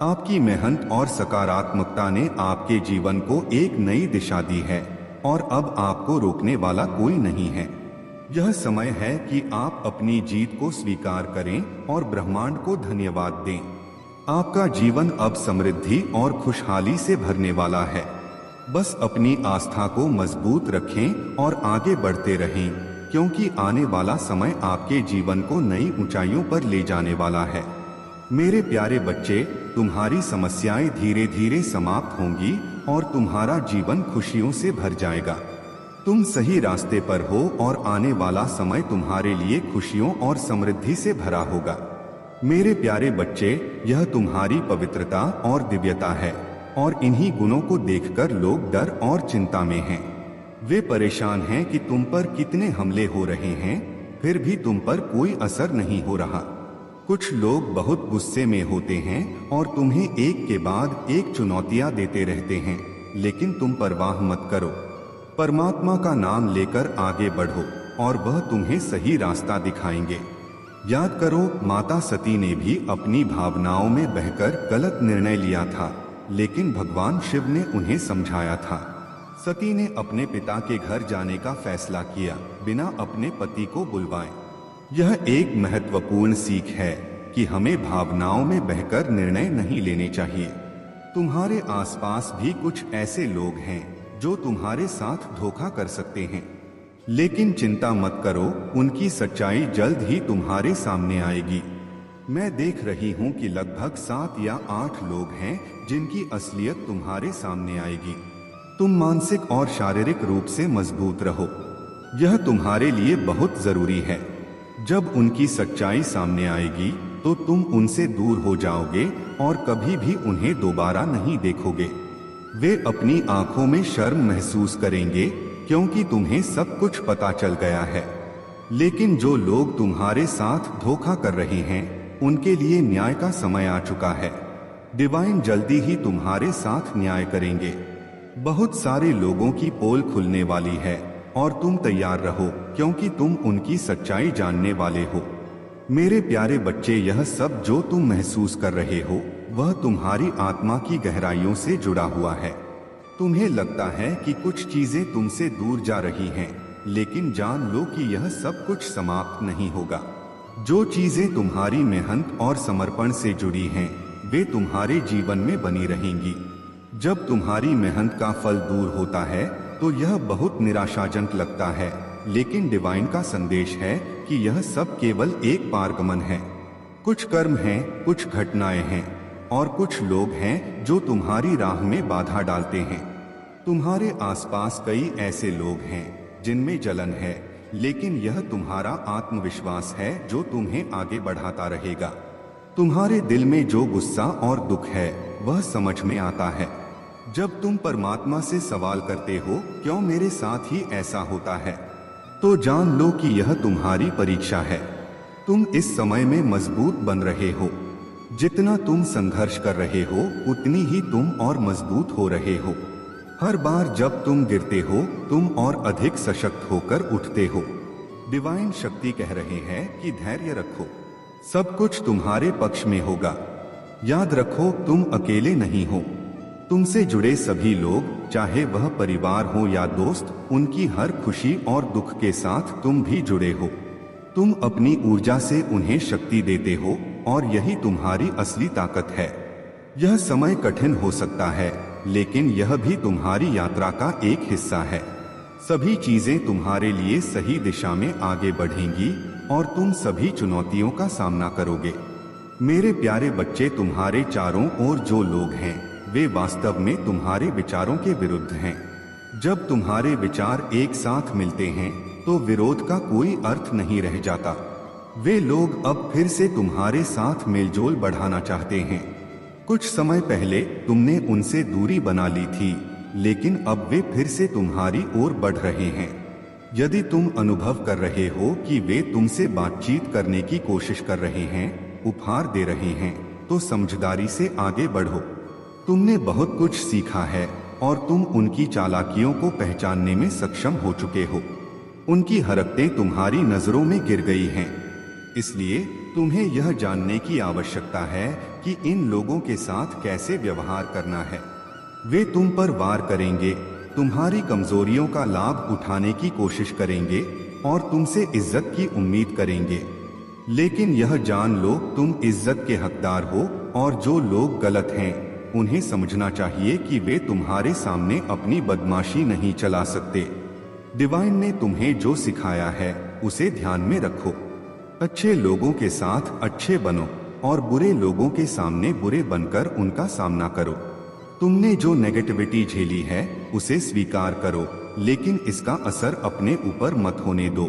आपकी मेहनत और सकारात्मकता ने आपके जीवन को एक नई दिशा दी है और अब आपको रोकने वाला कोई नहीं है। यह समय है कि आप अपनी जीत को स्वीकार करें और ब्रह्मांड को धन्यवाद दें। आपका जीवन अब समृद्धि और खुशहाली से भरने वाला है। बस अपनी आस्था को मजबूत रखें और आगे बढ़ते रहें, क्योंकि आने वाला समय आपके जीवन को नई ऊंचाइयों पर ले जाने वाला है। मेरे प्यारे बच्चे, तुम्हारी समस्याएं धीरे धीरे समाप्त होंगी और तुम्हारा जीवन खुशियों से भर जाएगा। तुम सही रास्ते पर हो और आने वाला समय तुम्हारे लिए खुशियों और समृद्धि से भरा होगा। मेरे प्यारे बच्चे, यह तुम्हारी पवित्रता और दिव्यता है और इन्हीं गुणों को देखकर लोग डर और चिंता में हैं। वे परेशान हैं कि तुम पर कितने हमले हो रहे हैं, फिर भी तुम पर कोई असर नहीं हो रहा। कुछ लोग बहुत गुस्से में होते हैं और तुम्हें एक के बाद एक चुनौतियां देते रहते हैं, लेकिन तुम परवाह मत करो। परमात्मा का नाम लेकर आगे बढ़ो और वह तुम्हें सही रास्ता दिखाएंगे। याद करो, माता सती ने भी अपनी भावनाओं में बहकर गलत निर्णय लिया था, लेकिन भगवान शिव ने उन्हें समझाया था। सती ने अपने पिता के घर जाने का फैसला किया, बिना अपने पति को बुलवाए। यह एक महत्वपूर्ण सीख है कि हमें भावनाओं में बहकर निर्णय नहीं लेने चाहिए। तुम्हारे आसपास भी कुछ ऐसे लोग हैं जो तुम्हारे साथ धोखा कर सकते हैं, लेकिन चिंता मत करो, उनकी सच्चाई जल्द ही तुम्हारे सामने आएगी। मैं देख रही हूँ कि लगभग 7 या 8 लोग हैं जिनकी असलियत तुम्हारे सामने आएगी। तुम मानसिक और शारीरिक रूप से मजबूत रहो, यह तुम्हारे लिए बहुत जरूरी है। जब उनकी सच्चाई सामने आएगी तो तुम उनसे दूर हो जाओगे और कभी भी उन्हें दोबारा नहीं देखोगे। वे अपनी आंखों में शर्म महसूस करेंगे क्योंकि तुम्हें सब कुछ पता चल गया है। लेकिन जो लोग तुम्हारे साथ धोखा कर रहे हैं, उनके लिए न्याय का समय आ चुका है। डिवाइन जल्दी ही तुम्हारे साथ न्याय करेंगे। बहुत सारे लोगों की पोल खुलने वाली है और तुम तैयार रहो, क्योंकि तुम उनकी सच्चाई जानने वाले हो। मेरे प्यारे बच्चे, यह सब जो तुम महसूस कर रहे हो वह तुम्हारी आत्मा की गहराइयों से जुड़ा हुआ है। तुम्हें लगता है कि कुछ चीजें तुमसे दूर जा रही हैं, लेकिन जान लो कि यह सब कुछ समाप्त नहीं होगा। जो चीजें तुम्हारी मेहनत और समर्पण से जुड़ी हैं, वे तुम्हारे जीवन में बनी रहेंगी। जब तुम्हारी मेहनत का फल दूर होता है तो यह बहुत निराशाजनक लगता है, लेकिन डिवाइन का संदेश है कि यह सब केवल एक पारगमन है। कुछ कर्म हैं, कुछ घटनाएं हैं और कुछ लोग हैं जो तुम्हारी राह में बाधा डालते हैं। तुम्हारे आसपास कई ऐसे लोग हैं जिनमें जलन है, लेकिन यह तुम्हारा आत्मविश्वास है जो तुम्हें आगे बढ़ाता रहेगा। तुम्हारे दिल में जो गुस्सा और दुख है वह समझ में आता है। जब तुम परमात्मा से सवाल करते हो, क्यों मेरे साथ ही ऐसा होता है, तो जान लो कि यह तुम्हारी परीक्षा है। तुम इस समय में मजबूत बन रहे हो। जितना तुम संघर्ष कर रहे हो, उतनी ही तुम और मजबूत हो रहे हो। हर बार जब तुम गिरते हो, तुम और अधिक सशक्त होकर उठते हो। डिवाइन शक्ति कह रहे हैं कि धैर्य रखो, सब कुछ तुम्हारे पक्ष में होगा। याद रखो, तुम अकेले नहीं हो। तुमसे जुड़े सभी लोग, चाहे वह परिवार हो या दोस्त, उनकी हर खुशी और दुख के साथ तुम भी जुड़े हो। तुम अपनी ऊर्जा से उन्हें शक्ति देते हो और यही तुम्हारी असली ताकत है। यह समय कठिन हो सकता है, लेकिन यह भी तुम्हारी यात्रा का एक हिस्सा है। सभी चीजें तुम्हारे लिए सही दिशा में आगे बढ़ेंगी और तुम सभी चुनौतियों का सामना करोगे। मेरे प्यारे बच्चे, तुम्हारे चारों ओर जो लोग हैं वे वास्तव में तुम्हारे विचारों के विरुद्ध हैं। जब तुम्हारे विचार एक साथ मिलते हैं तो विरोध का कोई अर्थ नहीं रह जाता। वे लोग अब फिर से तुम्हारे साथ मेलजोल बढ़ाना चाहते हैं। कुछ समय पहले तुमने उनसे दूरी बना ली थी, लेकिन अब वे फिर से तुम्हारी ओर बढ़ रहे हैं। यदि तुम अनुभव कर रहे हो कि वे तुमसे बातचीत करने की कोशिश कर रहे हैं, उपहार दे रहे हैं, तो समझदारी से आगे बढ़ो। तुमने बहुत कुछ सीखा है और तुम उनकी चालाकियों को पहचानने में सक्षम हो चुके हो। उनकी हरकतें तुम्हारी नजरों में गिर गई हैं। इसलिए तुम्हें यह जानने की आवश्यकता है कि इन लोगों के साथ कैसे व्यवहार करना है। वे तुम पर वार करेंगे, तुम्हारी कमजोरियों का लाभ उठाने की कोशिश करेंगे और तुमसे इज्जत की उम्मीद करेंगे। लेकिन यह जान लो तुम इज्जत के हकदार हो और जो लोग गलत हैं उन्हें समझना चाहिए कि वे तुम्हारे सामने अपनी बदमाशी नहीं चला सकते। डिवाइन ने तुम्हें जो सिखाया है उसे ध्यान में रखो। अच्छे लोगों के साथ अच्छे बनो और बुरे लोगों के सामने बुरे बनकर उनका सामना करो। तुमने जो नेगेटिविटी झेली है उसे स्वीकार करो, लेकिन इसका असर अपने ऊपर मत होने दो।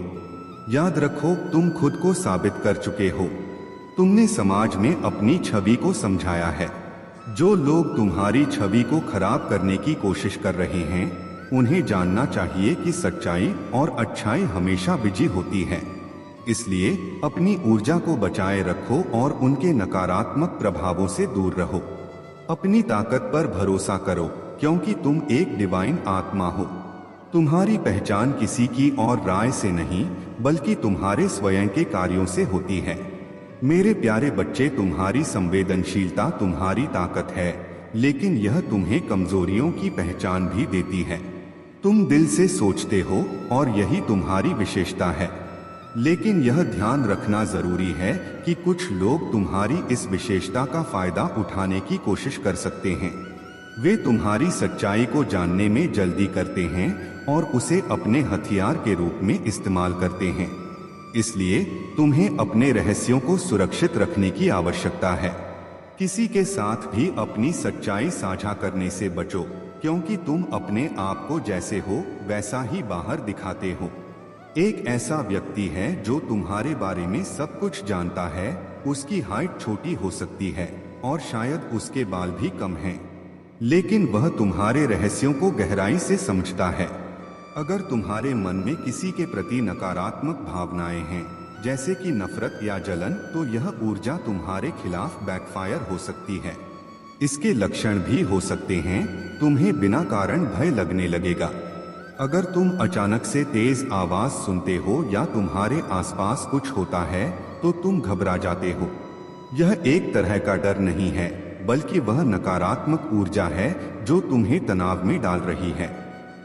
याद रखो तुम खुद को साबित कर चुके हो। तुमने समाज में अपनी छवि को समझाया है। जो लोग तुम्हारी छवि को खराब करने की कोशिश कर रहे हैं उन्हें जानना चाहिए कि सच्चाई और अच्छाई हमेशा विजयी होती है। इसलिए अपनी ऊर्जा को बचाए रखो और उनके नकारात्मक प्रभावों से दूर रहो। अपनी ताकत पर भरोसा करो क्योंकि तुम एक डिवाइन आत्मा हो। तुम्हारी पहचान किसी की और राय से नहीं बल्कि तुम्हारे स्वयं के कार्यों से होती है। मेरे प्यारे बच्चे, तुम्हारी संवेदनशीलता तुम्हारी ताकत है, लेकिन यह तुम्हें कमजोरियों की पहचान भी देती है। तुम दिल से सोचते हो और यही तुम्हारी विशेषता है। लेकिन यह ध्यान रखना जरूरी है कि कुछ लोग तुम्हारी इस विशेषता का फायदा उठाने की कोशिश कर सकते हैं। वे तुम्हारी सच्चाई को जानने में जल्दी करते हैं और उसे अपने हथियार के रूप में इस्तेमाल करते हैं। इसलिए तुम्हें अपने रहस्यों को सुरक्षित रखने की आवश्यकता है। किसी के साथ भी अपनी सच्चाई साझा करने से बचो, क्योंकि तुम अपने आप को जैसे हो वैसा ही बाहर दिखाते हो। एक ऐसा व्यक्ति है जो तुम्हारे बारे में सब कुछ जानता है। उसकी हाइट छोटी हो सकती है और शायद उसके बाल भी कम हैं, लेकिन वह तुम्हारे रहस्यों को गहराई से समझता है। अगर तुम्हारे मन में किसी के प्रति नकारात्मक भावनाएं हैं, जैसे कि नफरत या जलन, तो यह ऊर्जा तुम्हारे खिलाफ बैकफायर हो सकती है। इसके लक्षण भी हो सकते हैं। तुम्हें बिना कारण भय लगने लगेगा। अगर तुम अचानक से तेज आवाज सुनते हो या तुम्हारे आसपास कुछ होता है तो तुम घबरा जाते हो। यह एक तरह का डर नहीं है, बल्कि वह नकारात्मक ऊर्जा है जो तुम्हें तनाव में डाल रही है।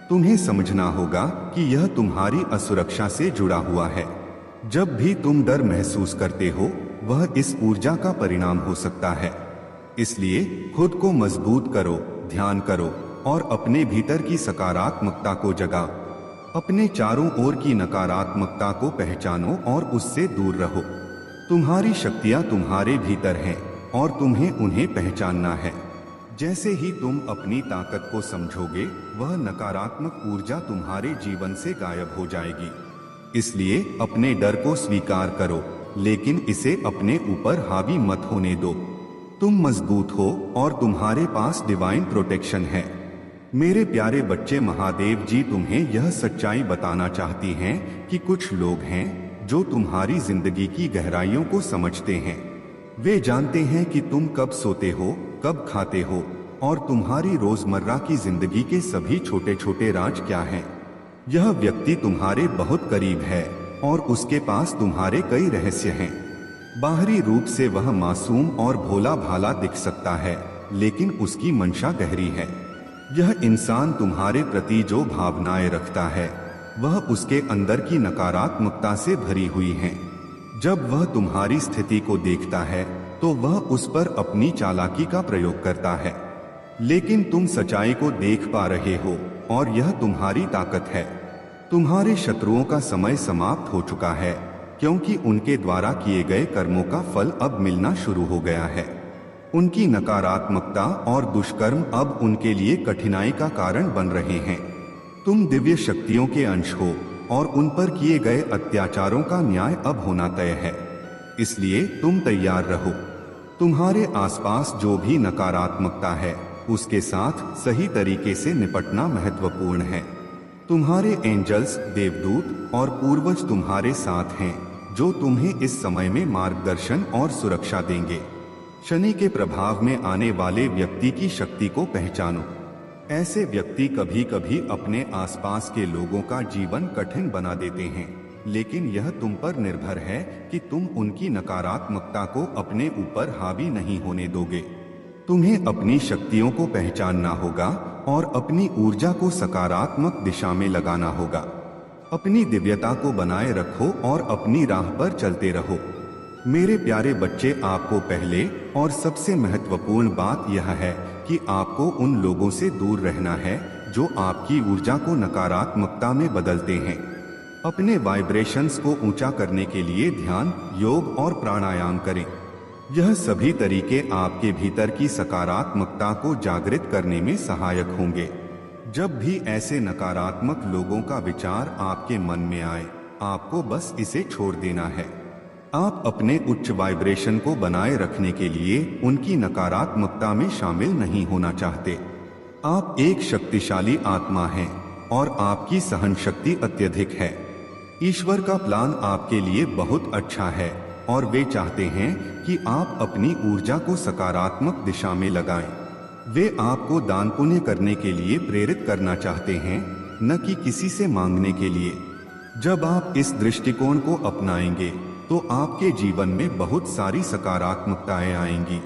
तुम्हें समझना होगा कि यह तुम्हारी असुरक्षा से जुड़ा हुआ है। जब भी तुम डर महसूस करते हो, वह इस ऊर्जा का परिणाम हो सकता है। इसलिए खुद को मजबूत करो, ध्यान करो और अपने भीतर की सकारात्मकता को जगाओ। अपने चारों ओर की नकारात्मकता को पहचानो और उससे दूर रहो। तुम्हारी शक्तियां तुम्हारे भीतर हैं और तुम्हें उन्हें पहचानना है। जैसे ही तुम अपनी ताकत को समझोगे, वह नकारात्मक ऊर्जा तुम्हारे जीवन से गायब हो जाएगी। इसलिए अपने डर को स्वीकार करो, लेकिन इसे अपने ऊपर हावी मत होने दो। तुम मजबूत हो और तुम्हारे पास डिवाइन प्रोटेक्शन है। मेरे प्यारे बच्चे, महादेव जी तुम्हें यह सच्चाई बताना चाहती हैं कि कुछ लोग हैं जो तुम्हारी जिंदगी की गहराइयों को समझते हैं। वे जानते हैं कि तुम कब सोते हो, कब खाते हो और तुम्हारी रोजमर्रा की जिंदगी के सभी छोटे छोटे राज क्या हैं। यह व्यक्ति तुम्हारे बहुत करीब है और उसके पास तुम्हारे कई रहस्य हैं। बाहरी रूप से वह मासूम और भोला भाला दिख सकता है, लेकिन उसकी मंशा गहरी है। यह इंसान तुम्हारे प्रति जो भावनाएं रखता है, वह उसके अंदर की नकारात्मकता से भरी हुई हैं। जब वह तुम्हारी स्थिति को देखता है तो वह उस पर अपनी चालाकी का प्रयोग करता है, लेकिन तुम सच्चाई को देख पा रहे हो और यह तुम्हारी ताकत है। तुम्हारे शत्रुओं का समय समाप्त हो चुका है, क्योंकि उनके द्वारा किए गए कर्मों का फल अब मिलना शुरू हो गया है। उनकी नकारात्मकता और दुष्कर्म अब उनके लिए कठिनाई का कारण बन रहे हैं। तुम दिव्य शक्तियों के अंश हो और उन पर किए गए अत्याचारों का न्याय अब होना तय है। इसलिए तुम तैयार रहो। तुम्हारे आसपास जो भी नकारात्मकता है, उसके साथ सही तरीके से निपटना महत्वपूर्ण है। तुम्हारे एंजल्स, देवदूत और पूर्वज तुम्हारे साथ हैं, जो तुम्हें इस समय में मार्गदर्शन और सुरक्षा देंगे। शनि के प्रभाव में आने वाले व्यक्ति की शक्ति को पहचानो। ऐसे व्यक्ति कभी कभी अपने आसपास के लोगों का जीवन कठिन बना देते हैं, लेकिन यह तुम पर निर्भर है कि तुम उनकी नकारात्मकता को अपने ऊपर हावी नहीं होने दोगे। तुम्हें अपनी शक्तियों को पहचानना होगा और अपनी ऊर्जा को सकारात्मक दिशा में लगाना होगा। अपनी दिव्यता को बनाए रखो और अपनी राह पर चलते रहो। मेरे प्यारे बच्चे, आपको पहले और सबसे महत्वपूर्ण बात यह है कि आपको उन लोगों से दूर रहना है जो आपकी ऊर्जा को नकारात्मकता में बदलते हैं। अपने वाइब्रेशंस को ऊंचा करने के लिए ध्यान, योग और प्राणायाम करें। यह सभी तरीके आपके भीतर की सकारात्मकता को जागृत करने में सहायक होंगे। जब भी ऐसे नकारात्मक लोगों का विचार आपके मन में आए, आपको बस इसे छोड़ देना है। आप अपने उच्च वाइब्रेशन को बनाए रखने के लिए उनकी नकारात्मकता में शामिल नहीं होना चाहते। आप एक शक्तिशाली आत्मा हैं और आपकी सहन शक्ति अत्यधिक है। ईश्वर का प्लान आपके लिए बहुत अच्छा है और वे चाहते हैं कि आप अपनी ऊर्जा को सकारात्मक दिशा में लगाएं। वे आपको दान पुण्य करने के लिए प्रेरित करना चाहते हैं, न कि किसी से मांगने के लिए। जब आप इस दृष्टिकोण को अपनाएंगे तो आपके जीवन में बहुत सारी सकारात्मकताएं आएंगी।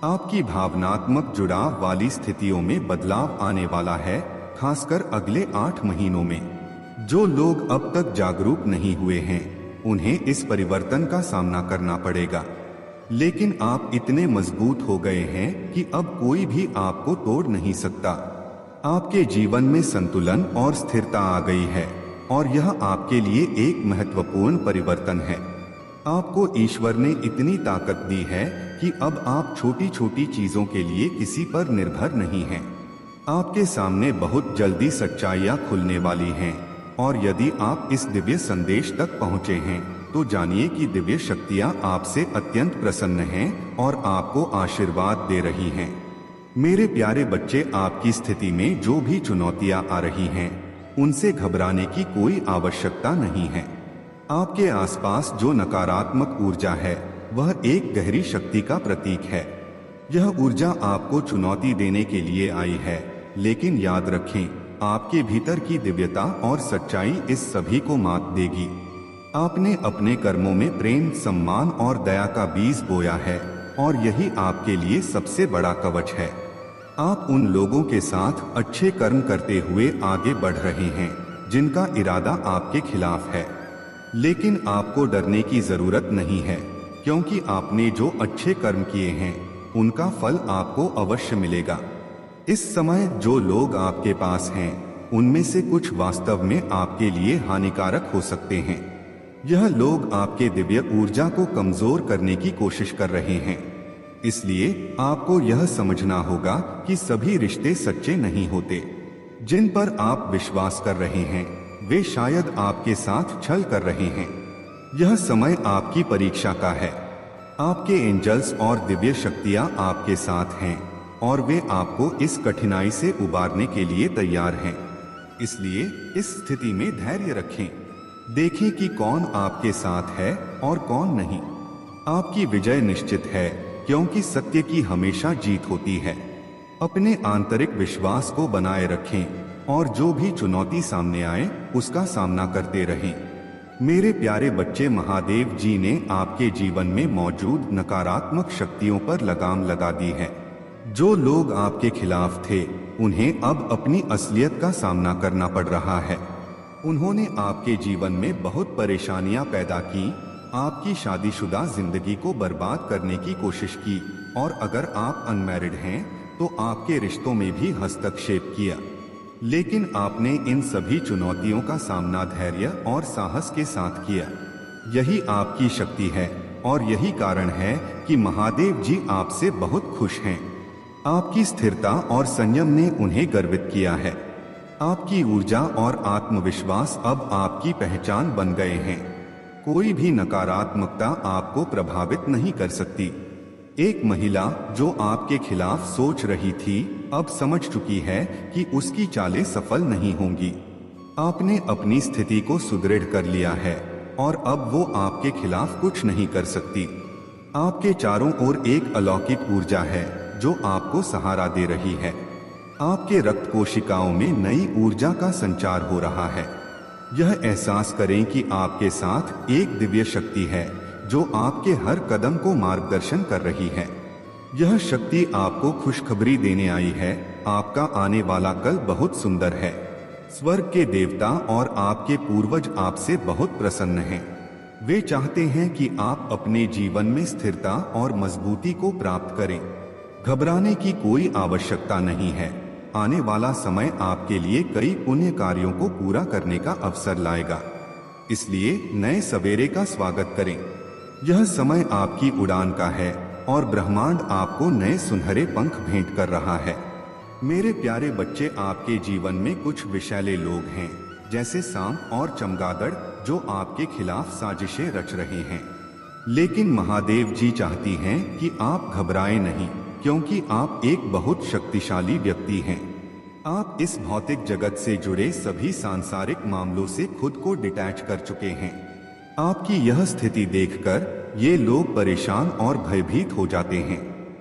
आपकी भावनात्मक जुड़ाव वाली स्थितियों में बदलाव आने वाला है, खासकर अगले 8 महीनों में। जो लोग अब तक जागरूक नहीं हुए हैं, उन्हें इस परिवर्तन का सामना करना पड़ेगा। लेकिन आप इतने मजबूत हो गए हैं कि अब कोई भी आपको तोड़ नहीं सकता। आपके जीवन में संतुलन और स्थिरता आ गई है और यह आपके लिए एक महत्वपूर्ण परिवर्तन है। आपको ईश्वर ने इतनी ताकत दी है कि अब आप छोटी छोटी चीजों के लिए किसी पर निर्भर नहीं हैं। आपके सामने बहुत जल्दी सच्चाइयाँ खुलने वाली हैं और यदि आप इस दिव्य संदेश तक पहुँचे हैं तो जानिए कि दिव्य शक्तियाँ आपसे अत्यंत प्रसन्न हैं और आपको आशीर्वाद दे रही हैं। मेरे प्यारे बच्चे, आपकी स्थिति में जो भी चुनौतियाँ आ रही हैं, उनसे घबराने की कोई आवश्यकता नहीं है। आपके आसपास जो नकारात्मक ऊर्जा है, वह एक गहरी शक्ति का प्रतीक है। यह ऊर्जा आपको चुनौती देने के लिए आई है, लेकिन याद रखें, आपके भीतर की दिव्यता और सच्चाई इस सभी को मात देगी। आपने अपने कर्मों में प्रेम, सम्मान और दया का बीज बोया है और यही आपके लिए सबसे बड़ा कवच है। आप उन लोगों के साथ अच्छे कर्म करते हुए आगे बढ़ रहे हैं जिनका इरादा आपके खिलाफ है, लेकिन आपको डरने की जरूरत नहीं है, क्योंकि आपने जो अच्छे कर्म किए हैं उनका फल आपको अवश्य मिलेगा। इस समय जो लोग आपके पास हैं, उनमें से कुछ वास्तव में आपके लिए हानिकारक हो सकते हैं। यह लोग आपके दिव्य ऊर्जा को कमजोर करने की कोशिश कर रहे हैं। इसलिए आपको यह समझना होगा कि सभी रिश्ते सच्चे नहीं होते। जिन पर आप विश्वास कर रहे हैं, वे शायद आपके साथ छल कर रहे हैं। यह समय आपकी परीक्षा का है। आपके एंजल्स और दिव्य शक्तियां आपके साथ हैं और वे आपको इस कठिनाई से उबारने के लिए तैयार हैं। इसलिए इस स्थिति में धैर्य रखें। देखें कि कौन आपके साथ है और कौन नहीं। आपकी विजय निश्चित है, क्योंकि सत्य की हमेशा जीत होती है। अपने आंतरिक विश्वास को बनाए रखें और जो भी चुनौती सामने आए उसका सामना करते रहें। मेरे प्यारे बच्चे, महादेव जी ने आपके जीवन में मौजूद नकारात्मक शक्तियों पर लगाम लगा दी है। जो लोग आपके खिलाफ थे, उन्हें अब अपनी असलियत का सामना करना पड़ रहा है। उन्होंने आपके जीवन में बहुत परेशानियां पैदा की, आपकी शादीशुदा जिंदगी को बर्बाद करने की कोशिश की और अगर आप अनमैरिड हैं तो आपके रिश्तों में भी हस्तक्षेप किया। लेकिन आपने इन सभी चुनौतियों का सामना धैर्य और साहस के साथ किया। यही आपकी शक्ति है और यही कारण है कि महादेव जी आपसे बहुत खुश हैं। आपकी स्थिरता और संयम ने उन्हें गर्वित किया है। आपकी ऊर्जा और आत्मविश्वास अब आपकी पहचान बन गए हैं। कोई भी नकारात्मकता आपको प्रभावित नहीं कर सकती। एक महिला जो आपके खिलाफ सोच रही थी, अब समझ चुकी है कि उसकी चालें सफल नहीं होंगी। आपने अपनी स्थिति को सुदृढ़ कर लिया है और अब वो आपके खिलाफ कुछ नहीं कर सकती। आपके चारों ओर एक अलौकिक ऊर्जा है जो आपको सहारा दे रही है। आपके रक्त कोशिकाओं में नई ऊर्जा का संचार हो रहा है। यह एहसास करें कि आपके साथ एक दिव्य शक्ति है जो आपके हर कदम को मार्गदर्शन कर रही है। यह शक्ति आपको खुशखबरी देने आई है। आपका आने वाला कल बहुत सुंदर है। स्वर्ग के देवता और आपके पूर्वज आपसे बहुत प्रसन्न हैं। वे चाहते हैं कि आप अपने जीवन में स्थिरता और मजबूती को प्राप्त करें। घबराने की कोई आवश्यकता नहीं है। आने वाला समय आपके लिए कई पुण्य कार्यों को पूरा करने का अवसर लाएगा। इसलिए नए सवेरे का स्वागत करें। यह समय आपकी उड़ान का है और ब्रह्मांड आपको नए सुनहरे पंख भेंट कर रहा है। मेरे प्यारे बच्चे, आपके जीवन में कुछ विषैले लोग हैं, जैसे सांप और चमगादड़, जो आपके खिलाफ साजिशें रच रहे हैं। लेकिन महादेव जी चाहती हैं कि आप घबराएं नहीं, क्योंकि आप एक बहुत शक्तिशाली व्यक्ति हैं। आप इस भौतिक जगत से जुड़े सभी सांसारिक मामलों से खुद को डिटैच कर चुके हैं। आपकी यह स्थिति देखकर ये लोग परेशान और भयभीत हो जाते हैं।